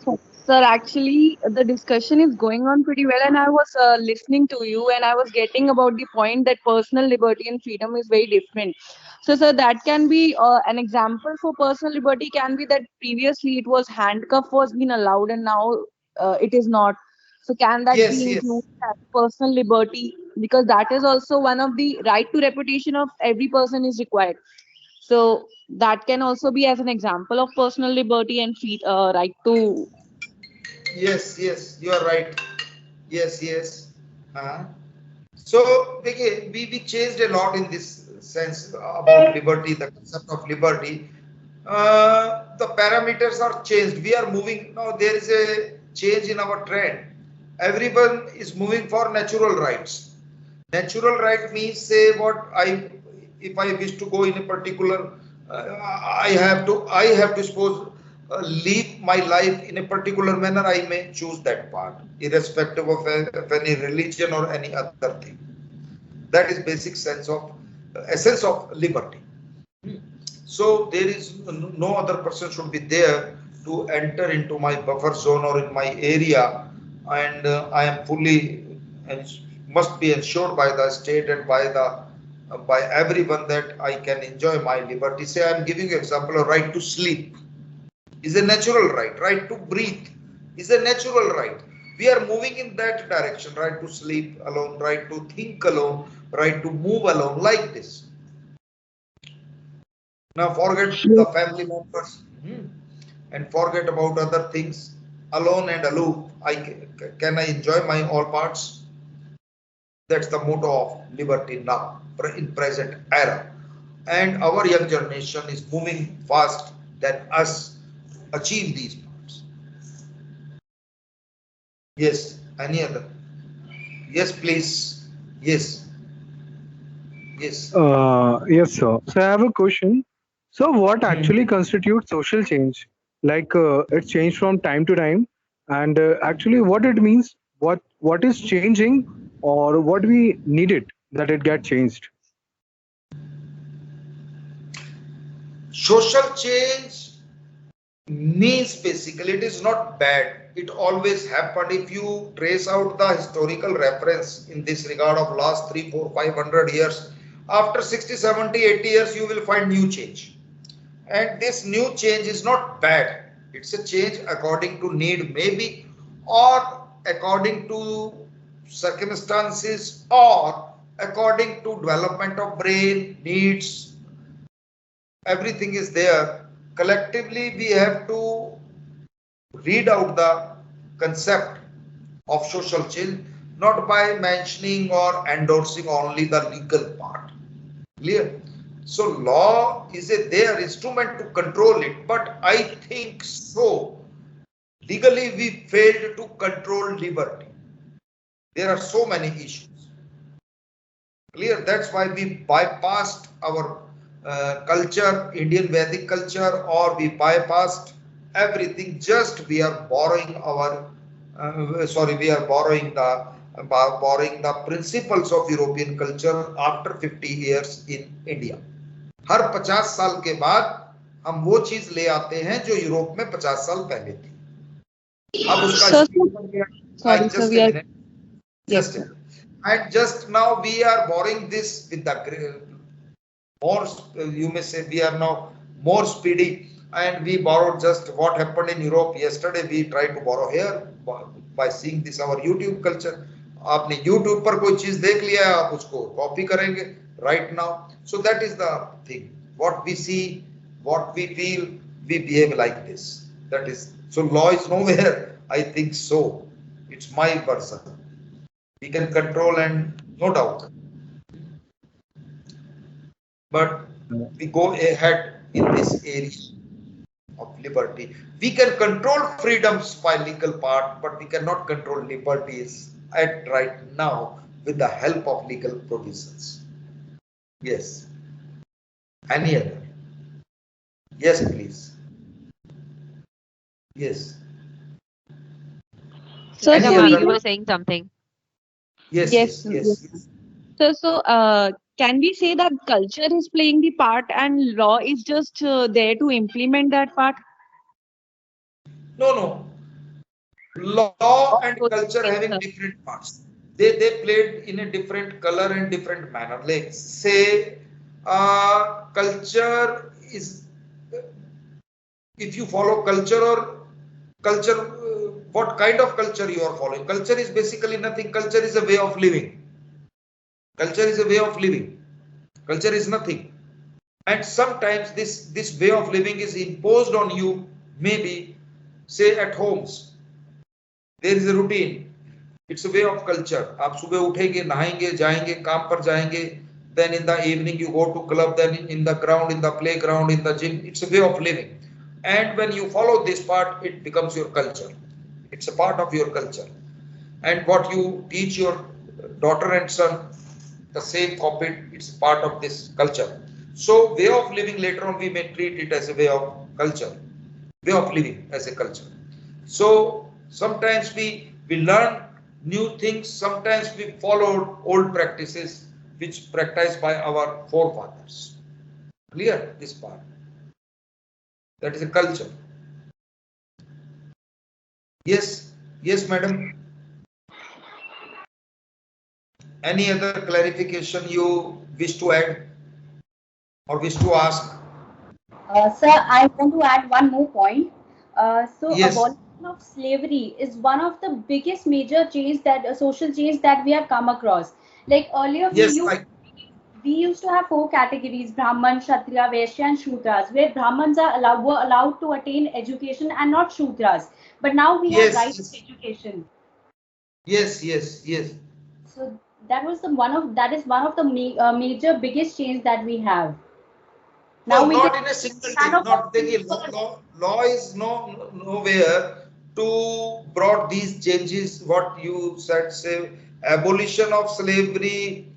sir. Actually, the discussion is going on pretty well, and I was listening to you, and I was getting about the point that personal liberty and freedom is very different. So, sir, that can be an example for personal liberty. Can be that previously it was handcuff was being allowed, and now it is not. So, can that Yes, be yes. included as personal liberty? Because that is also one of the right to reputation of every person is required. So that can also be as an example of personal liberty and right to. Yes, you are right. Yes. So again, we changed a lot in this sense about liberty, the concept of liberty. The parameters are changed. We are moving now. There is a change in our trend. Everyone is moving for natural rights. Natural right means, say what if I wish to go in a particular, I have to suppose live my life in a particular manner. I may choose that path, irrespective of any religion or any other thing. That is basic sense of essence of liberty. So there is no other person should be there to enter into my buffer zone or in my area, and I am fully and must be ensured by the state and by the by everyone that I can enjoy my liberty. Say I am giving you example of right to sleep is a natural right, right to breathe is a natural right. We are moving in that direction, right to sleep alone, right to think alone, right to move alone, like this. Now forget the family members and forget about other things. Alone and aloof, can I enjoy my all parts? That's the motto of liberty now, in present era. And our young generation is moving fast than us to achieve these parts. Yes, any other? Yes, please. Yes, yes. Yes, sir. So I have a question. So what Hmm. actually constitutes social change? Like it's changed from time to time, and actually what it means, what is changing, or what we need it that it get changed. Social change means basically it is not bad. It always happened. If you trace out the historical reference in this regard of last 3, 4, 500 years, after 60, 70, 80 years, you will find new change. And this new change is not bad. It's a change according to need, maybe, or according to circumstances, or according to development of brain needs. Everything is there. Collectively, we have to read out the concept of social change, not by mentioning or endorsing only the legal part. Clear? So law is a there instrument to control it, but I think so. Legally, we failed to control liberty. There are so many issues. Clear? That's why we bypassed our culture, Indian Vedic culture, or we bypassed everything. Just we are borrowing our, we are borrowing the principles of European culture after 50 years in India. हर 50 साल के बाद हम वो चीज ले आते हैं जो यूरोप में 50 साल पहले थी. अब उसका Sir, sorry, sir, just we a are. minute. Yes, Just a sir. minute. And just now we are borrowing this with the more, you may say we are now more speedy, and we borrowed just what happened in Europe yesterday. We try to borrow here by seeing this our YouTube culture. आपने YouTube पर कोई चीज देख लिया है, आप उसको copy करेंगे right now. So that is the thing. What we see, what we feel, we behave like this. That is, so law is nowhere. I think so. It's my version. We can control, and no doubt, but we go ahead in this area of liberty. We can control freedoms by legal part, but we cannot control liberties at right now with the help of legal provisions. Yes. Any other? Yes, please. Yes. Sir, Any Yeah, so ma'am, we other? you can. were saying something. Yes, Yes, yes, sir, yes, yes, sir. yes. So, can we say that culture is playing the part and law is just there to implement that part? No, no. Law Of and both the culture things, having sir. different parts. They played in a different color and different manner. Like say, culture is, if you follow culture or culture, what kind of culture you are following? Culture is basically nothing. Culture is a way of living. Culture is a way of living. Culture is nothing. And sometimes this way of living is imposed on you. Maybe say at homes there is a routine. It's a way of culture. आप सुबह उठेंगे, नहाएंगे, जाएंगे, काम पर जाएंगे. Then in the evening you go to club. Then in the ground, in the playground, in the gym. It's a way of living. And when you follow this part, it becomes your culture. It's a part of your culture. And what you teach your daughter and son, the same copy. It's part of this culture. So way of living, later on we may treat it as a way of culture. Way of living as a culture. So sometimes we learn new things, sometimes we followed old practices which practiced by our forefathers. Clear this part? That is a culture. Yes, yes, madam. Any other clarification you wish to add or wish to ask? Sir, I want to add one more point. So, Yes, abolition of slavery is one of the biggest major change that social change that we have come across. Like earlier, yes, I, we used to have four categories: Brahman, Kshatriya, Vaishya, and Shudras, where Brahmans were allowed to attain education and not Shudras. But now we have yes, right to yes, education. yes, yes, yes. So that is one of the major biggest change that we have. Now No, we can not in a single none day. of Not the the law is nowhere to brought these changes. What you said, say abolition of slavery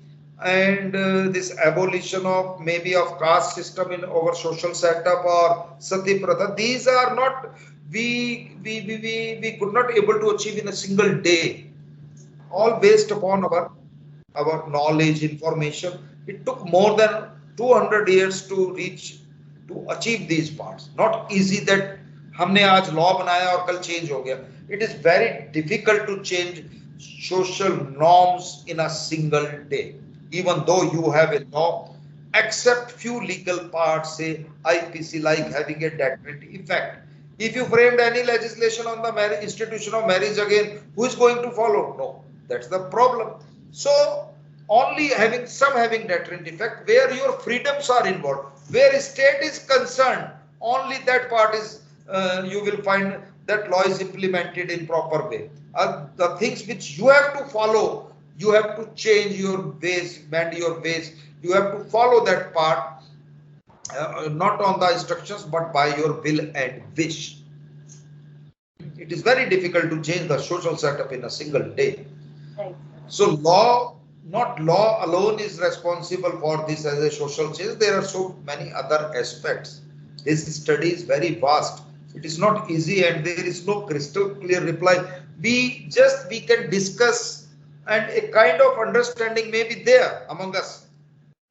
and this abolition of maybe of caste system in our social setup or sati pratha. These are not we could not able to achieve in a single day. All based upon our knowledge, information. It took more than 200 years to reach, to achieve these parts. Not easy that हमने आज law बनाया और कल change हो गया. It is very difficult to change social norms in a single day. Even though you have a law, except few legal parts, say IPC, like having a deterrent effect. If you framed any legislation on the marriage, institution of marriage again, who is going to follow? No, that's the problem. So only having deterrent effect where your freedoms are involved, where state is concerned, only that part is you will find that law is implemented in proper way. The things which you have to follow, you have to change your ways, mend your ways. You have to follow that part, not on the instructions, but by your will and wish. It is very difficult to change the social setup in a single day. right. So not law alone is responsible for this as a social change. There are so many other aspects. This study is very vast. It is not easy and there is no crystal clear reply. We can discuss and a kind of understanding may be there among us.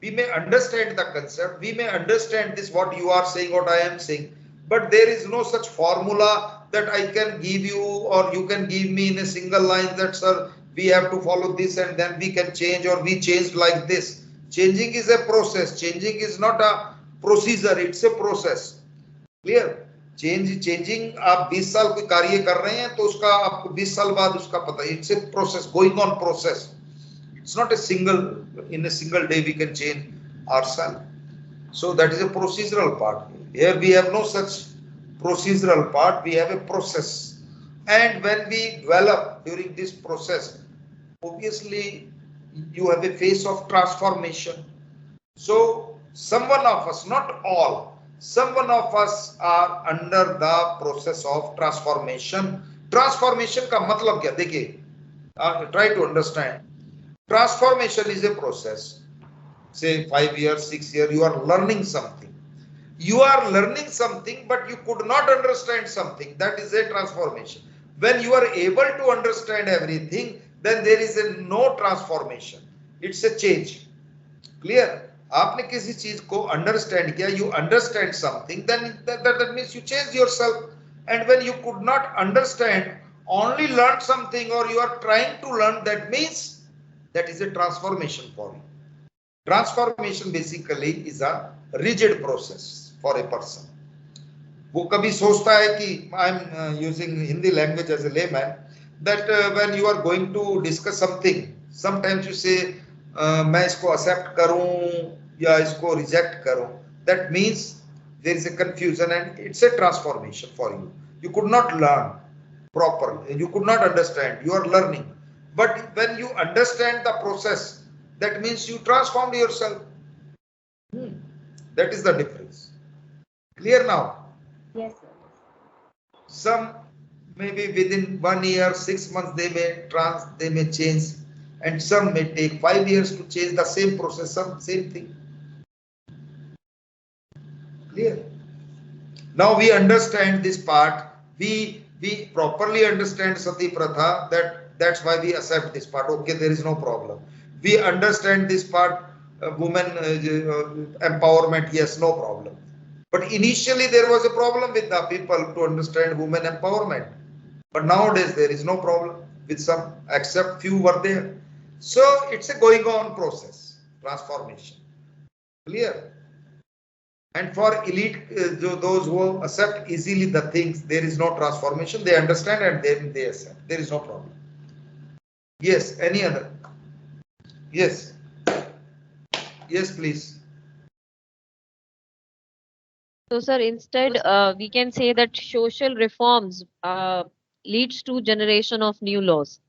We may understand the concept, we may understand this what you are saying, what I am saying, but there is no such formula that I can give you or you can give me in a single line that sir we have to follow this and then we can change or we changed like this. Changing is a process, changing is not a procedure, it's a process. Clear? Changing आप 20 साल कोई कार्य कर रहे हैं तो उसका आपको 20 साल बाद उसका पता है. It's a process, going on process. It's not a in a single day we can change ourselves. So that is a procedural part. Here we have no such procedural part, we have a process. And when we develop during this process, obviously you have a phase of transformation. So some one of us, not all, some one of us are under the process of transformation. Transformation का मतलब क्या? देखिए, try to understand. Transformation is a process. Say 5 years, 6 years, you are learning something. You are learning something, but you could not understand something. That is a transformation. When you are able to understand everything, then there is a no transformation. It's a change. Clear? आपने किसी चीज को understand किया, you understand something, then that means you change yourself. And when you could not understand, only learn something or you are trying to learn, that means that is a transformation for you. Transformation basically is a rigid process for a person. वो कभी सोचता है कि I am using Hindi language as a layman, that when you are going to discuss something, sometimes you say मैं इसको accept करूं या इसको reject करूं. That means there is a confusion and it's a transformation for you. You could not learn properly, you could not understand, you are learning. But when you understand the process, that means you transformed yourself. That is the difference. Clear now? Yes, sir. Some maybe within 1 year, 6 months they may change, and some may take 5 years to change the same process, same thing. Clear? Now we understand this part. We properly understand Sati Pratha, that's why we accept this part. Okay, there is no problem. We understand this part, women empowerment, yes, no problem. But initially there was a problem with the people to understand women empowerment. But nowadays there is no problem with some, except few were there. So it's a going on process, transformation. Clear? And for elite, those who accept easily the things, there is no transformation. They understand and then they accept. There is no problem. Yes, any other? Yes. Yes, please. So, sir, instead, we can say that social reforms leads to generation of new laws.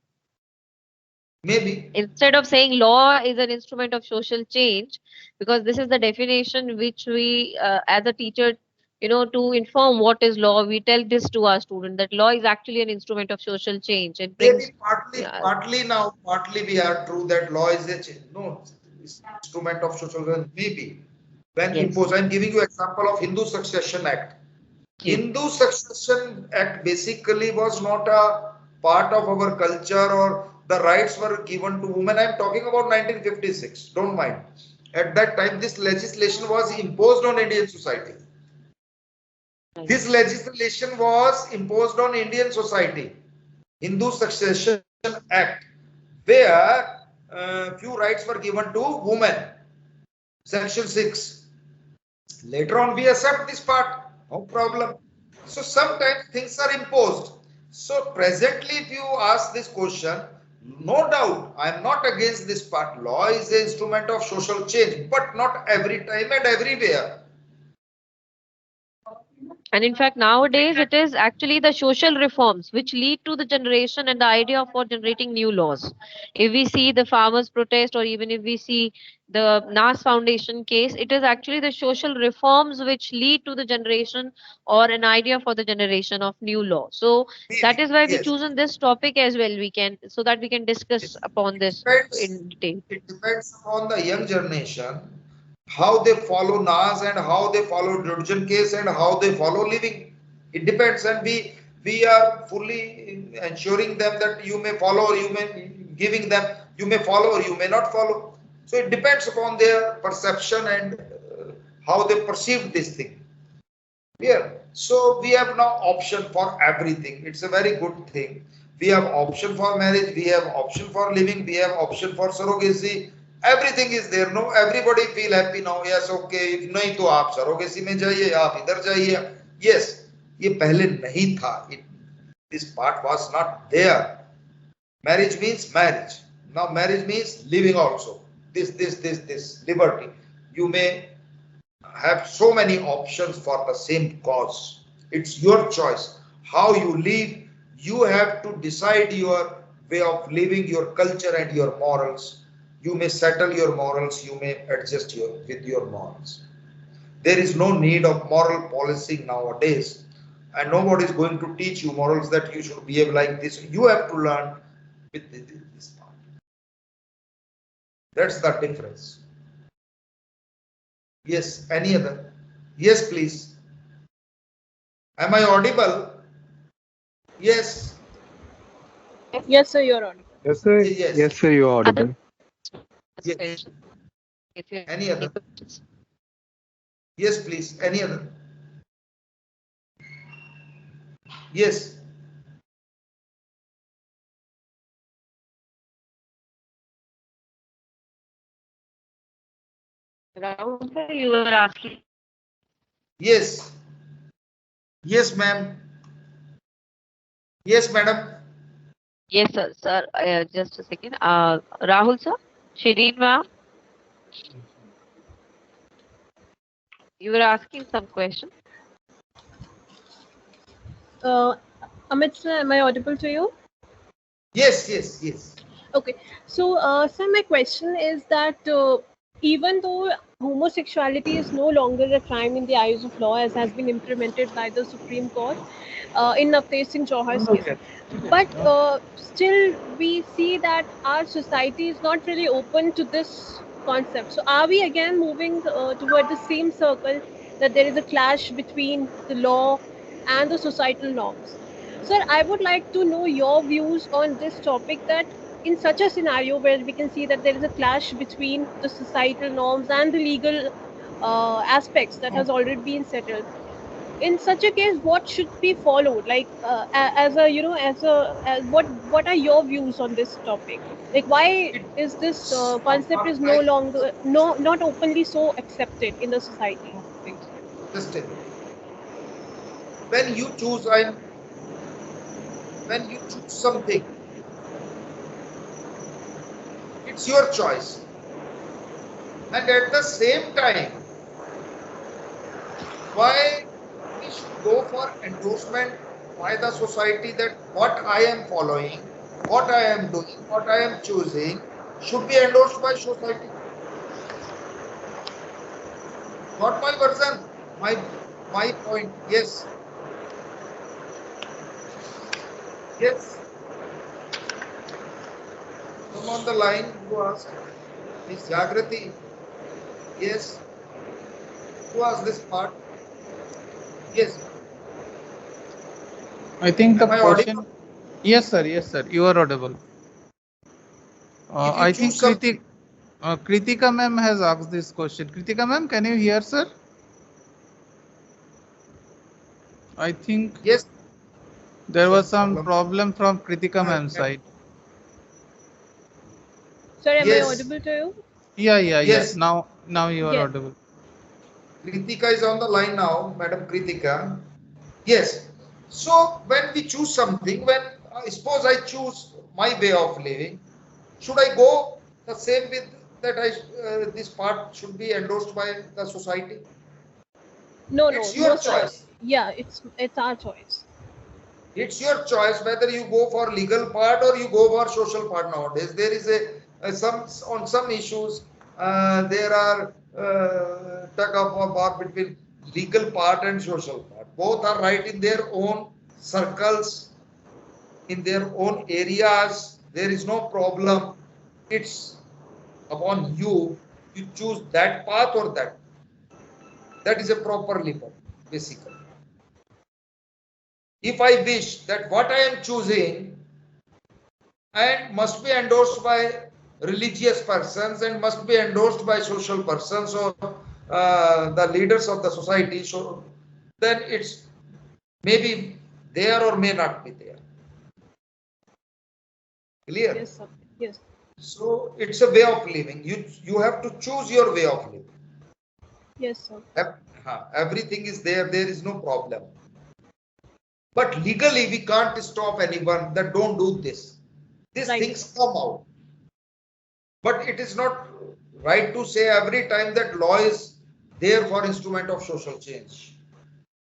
Maybe. Instead of saying law is an instrument of social change, because this is the definition which we, as a teacher, to inform what is law, we tell this to our student that law is actually an instrument of social change. It brings partly now, partly we are true that law is a instrument of social change. Maybe when imposed, I'm giving you example of Hindu Succession Act. Hindu Succession Act basically was not a part of our culture, or the rights were given to women. I'm talking about 1956. Don't mind. At that time, this legislation was imposed on Indian society. This legislation was imposed on Indian society. Hindu Succession Act, where few rights were given to women. Section 6. Later on, we accept this part. No problem. So sometimes things are imposed. So presently, if you ask this question, no doubt, I am not against this part. Law is the instrument of social change, but not every time and everywhere. And in fact, nowadays, it is actually the social reforms which lead to the generation and the idea for generating new laws. If we see the farmers' protest, or even if we see the NAS Foundation case, it is actually the social reforms which lead to the generation or an idea for the generation of new law. So that is why we chosen this topic as well. We can, so that we can discuss upon this in detail. It depends upon the young generation, how they follow NAS and how they follow Durjan case and how they follow living. It depends, and we are fully ensuring them that you may follow, or you may giving them, you may follow or you may not follow. So it depends upon their perception and how they perceive this thing. Yeah. So we have now option for everything. It's a very good thing. We have option for marriage, we have option for living, we have option for surrogacy. Everything is there. No, everybody feel happy now. Yes, okay. If नहीं तो आप surrogacy में जाइए, आप इधर जाइए. Yes, ये पहले नहीं था. This part was not there. Marriage means marriage. Now marriage means living also. This liberty. You may have so many options for the same cause. It's your choice. How you live, you have to decide your way of living, your culture and your morals. You may settle your morals, you may adjust with your morals. There is no need of moral policing nowadays, and nobody is going to teach you morals that you should behave like this. You have to learn with this part. That's the difference. Yes, any other? Yes, please. Am I audible? Yes. Yes, sir, you're audible. Yes, sir. Yes. Yes, sir, you're audible. Yes. Any other? Yes, please. Any other? Yes. Rahul sir, you were asking. Yes. Yes, ma'am. Yes, madam. Yes, sir. Sir, just a second. Rahul sir, Shireen ma'am, you were asking some question. Amit sir, am I audible to you? Yes, yes, yes. Okay. So, sir, my question is that even though homosexuality is no longer a crime in the eyes of law, as has been implemented by the Supreme Court in Navtej Singh Jauhar's case, but still we see that our society is not really open to this concept. So, are we again moving toward the same circle, that there is a clash between the law and the societal norms? Sir, I would like to know your views on this topic, that in such a scenario where we can see that there is a clash between the societal norms and the legal aspects that has already been settled. In such a case, what should be followed? Like as a as what are your views on this topic? Like why is this concept is no longer not openly so accepted in the society? Just a minute. When you choose something, it's your choice. And at the same time, why we should go for endorsement by the society that what I am following, what I am doing, what I am choosing should be endorsed by society. Not my version, my point. Yes. Yes. Come on the line, you asked. Miss Jagrati. Yes. Who asked this part? Yes. I think the Am I question. audible? Yes, sir. Yes, sir. You are audible. I think Kritika ma'am has asked this question. Kritika ma'am, can you hear, sir? I think yes. There was some problem from Kritika ma'am's side. Sir, am Yes. I audible to you? Yeah. Yes. Now you are Yes. audible. Kritika is on the line now, Madam Kritika. Yes. So when we choose something, when suppose I choose my way of living, should I go the same with that this part should be endorsed by the society? No, It's no, your no, sir. choice. Yeah, it's our choice. It's your choice whether you go for legal part or you go for social part nowadays. There is on some issues there are tug of war between legal part and social part. Both are right in their own circles, in their own areas. There is no problem. It's upon you. You choose that path or that. That is a proper liberty, basically. If I wish that what I am choosing and must be endorsed by religious persons and must be endorsed by social persons or the leaders of the society, so then it's maybe there or may not be there. Clear? Yes, sir. Yes. So it's a way of living. You have to choose your way of living. Yes, sir. Everything is there. There is no problem. But legally, we can't stop anyone that don't do this. These things come out. But it is not right to say every time that law is there for instrument of social change.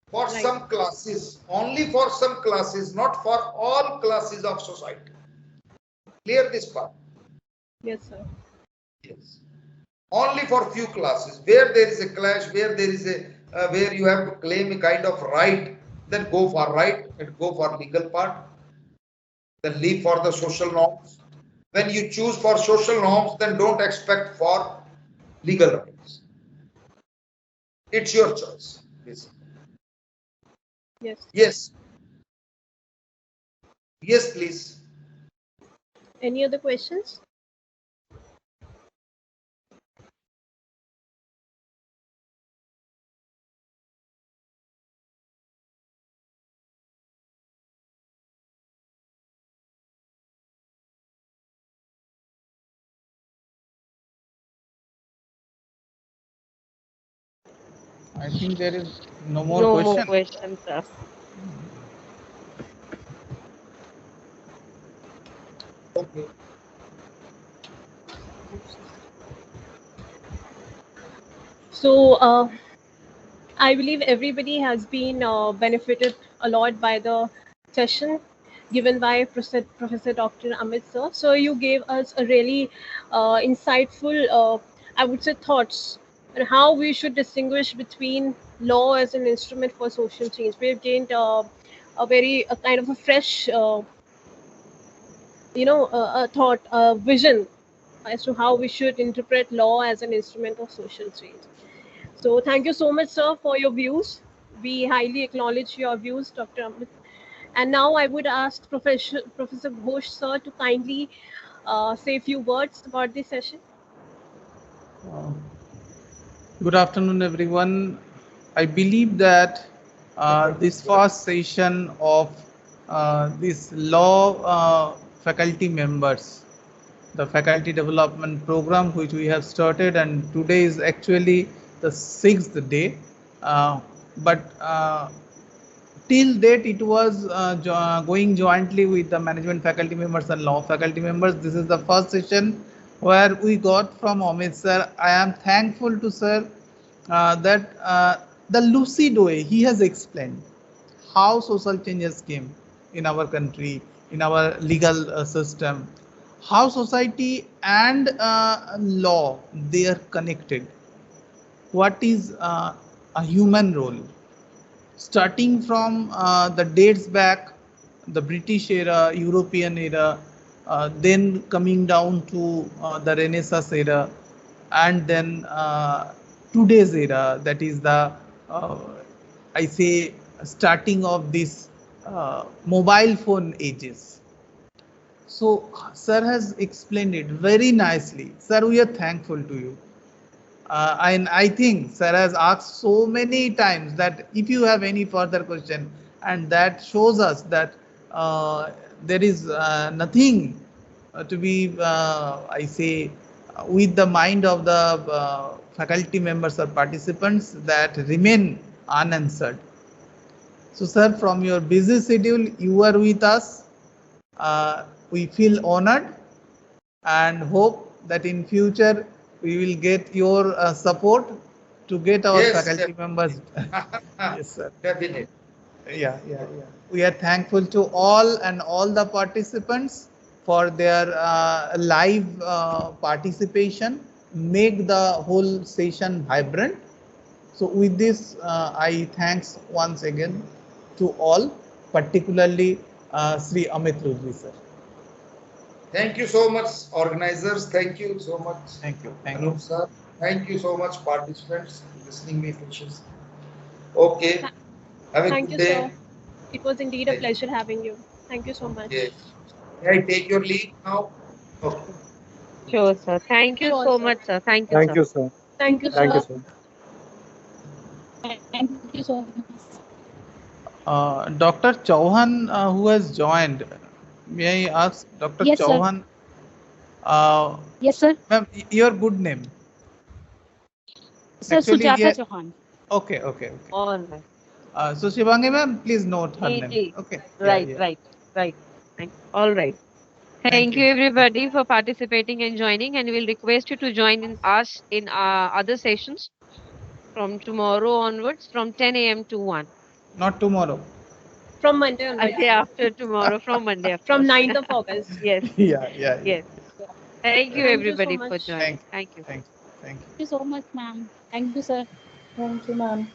For some classes, only for some classes, not for all classes of society. Clear this part? Yes, sir. Yes. Only for few classes. Where there is a clash, where there is where you have to claim a kind of right, then go for right and go for legal part. Then leave for the social norms. When you choose for social norms, then don't expect for legal rights. It's your choice, basically. Yes. Yes. Yes, please. Any other questions? I think there is no more No question. more questions, sir. Okay. So I believe everybody has been benefited a lot by the session given by Professor Dr. Amit sir. So you gave us a really insightful, I would say, thoughts on how we should distinguish between law as an instrument for social change. We've gained a kind of a fresh, a thought, a vision as to how we should interpret law as an instrument of social change. So thank you so much, sir, for your views. We highly acknowledge your views, Dr. Amit. And now I would ask Professor Ghosh, sir, to kindly say a few words about this session. Good afternoon, everyone. I believe that this first session of this law faculty members, the faculty development program which we have started, and today is actually the 6th day. But till date it was going jointly with the management faculty members and law faculty members. This is the first session where we got from Amit sir. I am thankful to sir that the lucid way he has explained how social changes came in our country, in our legal system, how society and law they are connected, what is a human role, starting from the dates back, the British era, European era, then coming down to the Renaissance era, and then today's era, that is the I say starting of this mobile phone ages. So sir has explained it very nicely. Sir, we are thankful to you. And I think sir has asked so many times that if you have any further question, and that shows us that there is nothing to be, I say, with the mind of the faculty members or participants that remain unanswered. So sir, from your busy schedule, you are with us. We feel honored and hope that in future we will get your support to get our faculty members. Yes, sir. Definitely. Yeah. We are thankful to all and all the participants for their live participation, make the whole session vibrant. So with this, I thanks once again to all, particularly Sri Amit Rudri sir. Thank you so much, organizers. Thank you so much. Thank you. Anup sir. Thank you so much, participants, listening me patients. Okay. Have a Thank good you, day. sir. It was indeed a pleasure having you. Thank you so much. Yes. May I take your leave now? Okay. Sure, sir. Thank you Sure, so sir. much, sir. Thank you, Thank sir. you, sir. Thank you, Thank you, sir. sir. Thank you so much. Dr. Chauhan, who has joined, may I ask Dr. Yes, sir. Chauhan? Yes, sir. Ma'am, your good name? Sir, Actually, Sujata yeah. Chauhan. Okay. All right. So Shivangi ma'am, please note her name. Ji. Okay. Right. All right. Thank you, you. everybody, for participating and joining, and we'll request you to join in us in our other sessions from tomorrow onwards, from 10 a.m. to 1. Not tomorrow. From Monday A onwards. day after tomorrow, from Monday, of From course. 9th of August. Yes. Yeah. Yes. Thank you, Thank you so everybody, for much. joining. Thank you. Thank you. Thank you so much, ma'am. Thank you, sir. Thank you, ma'am.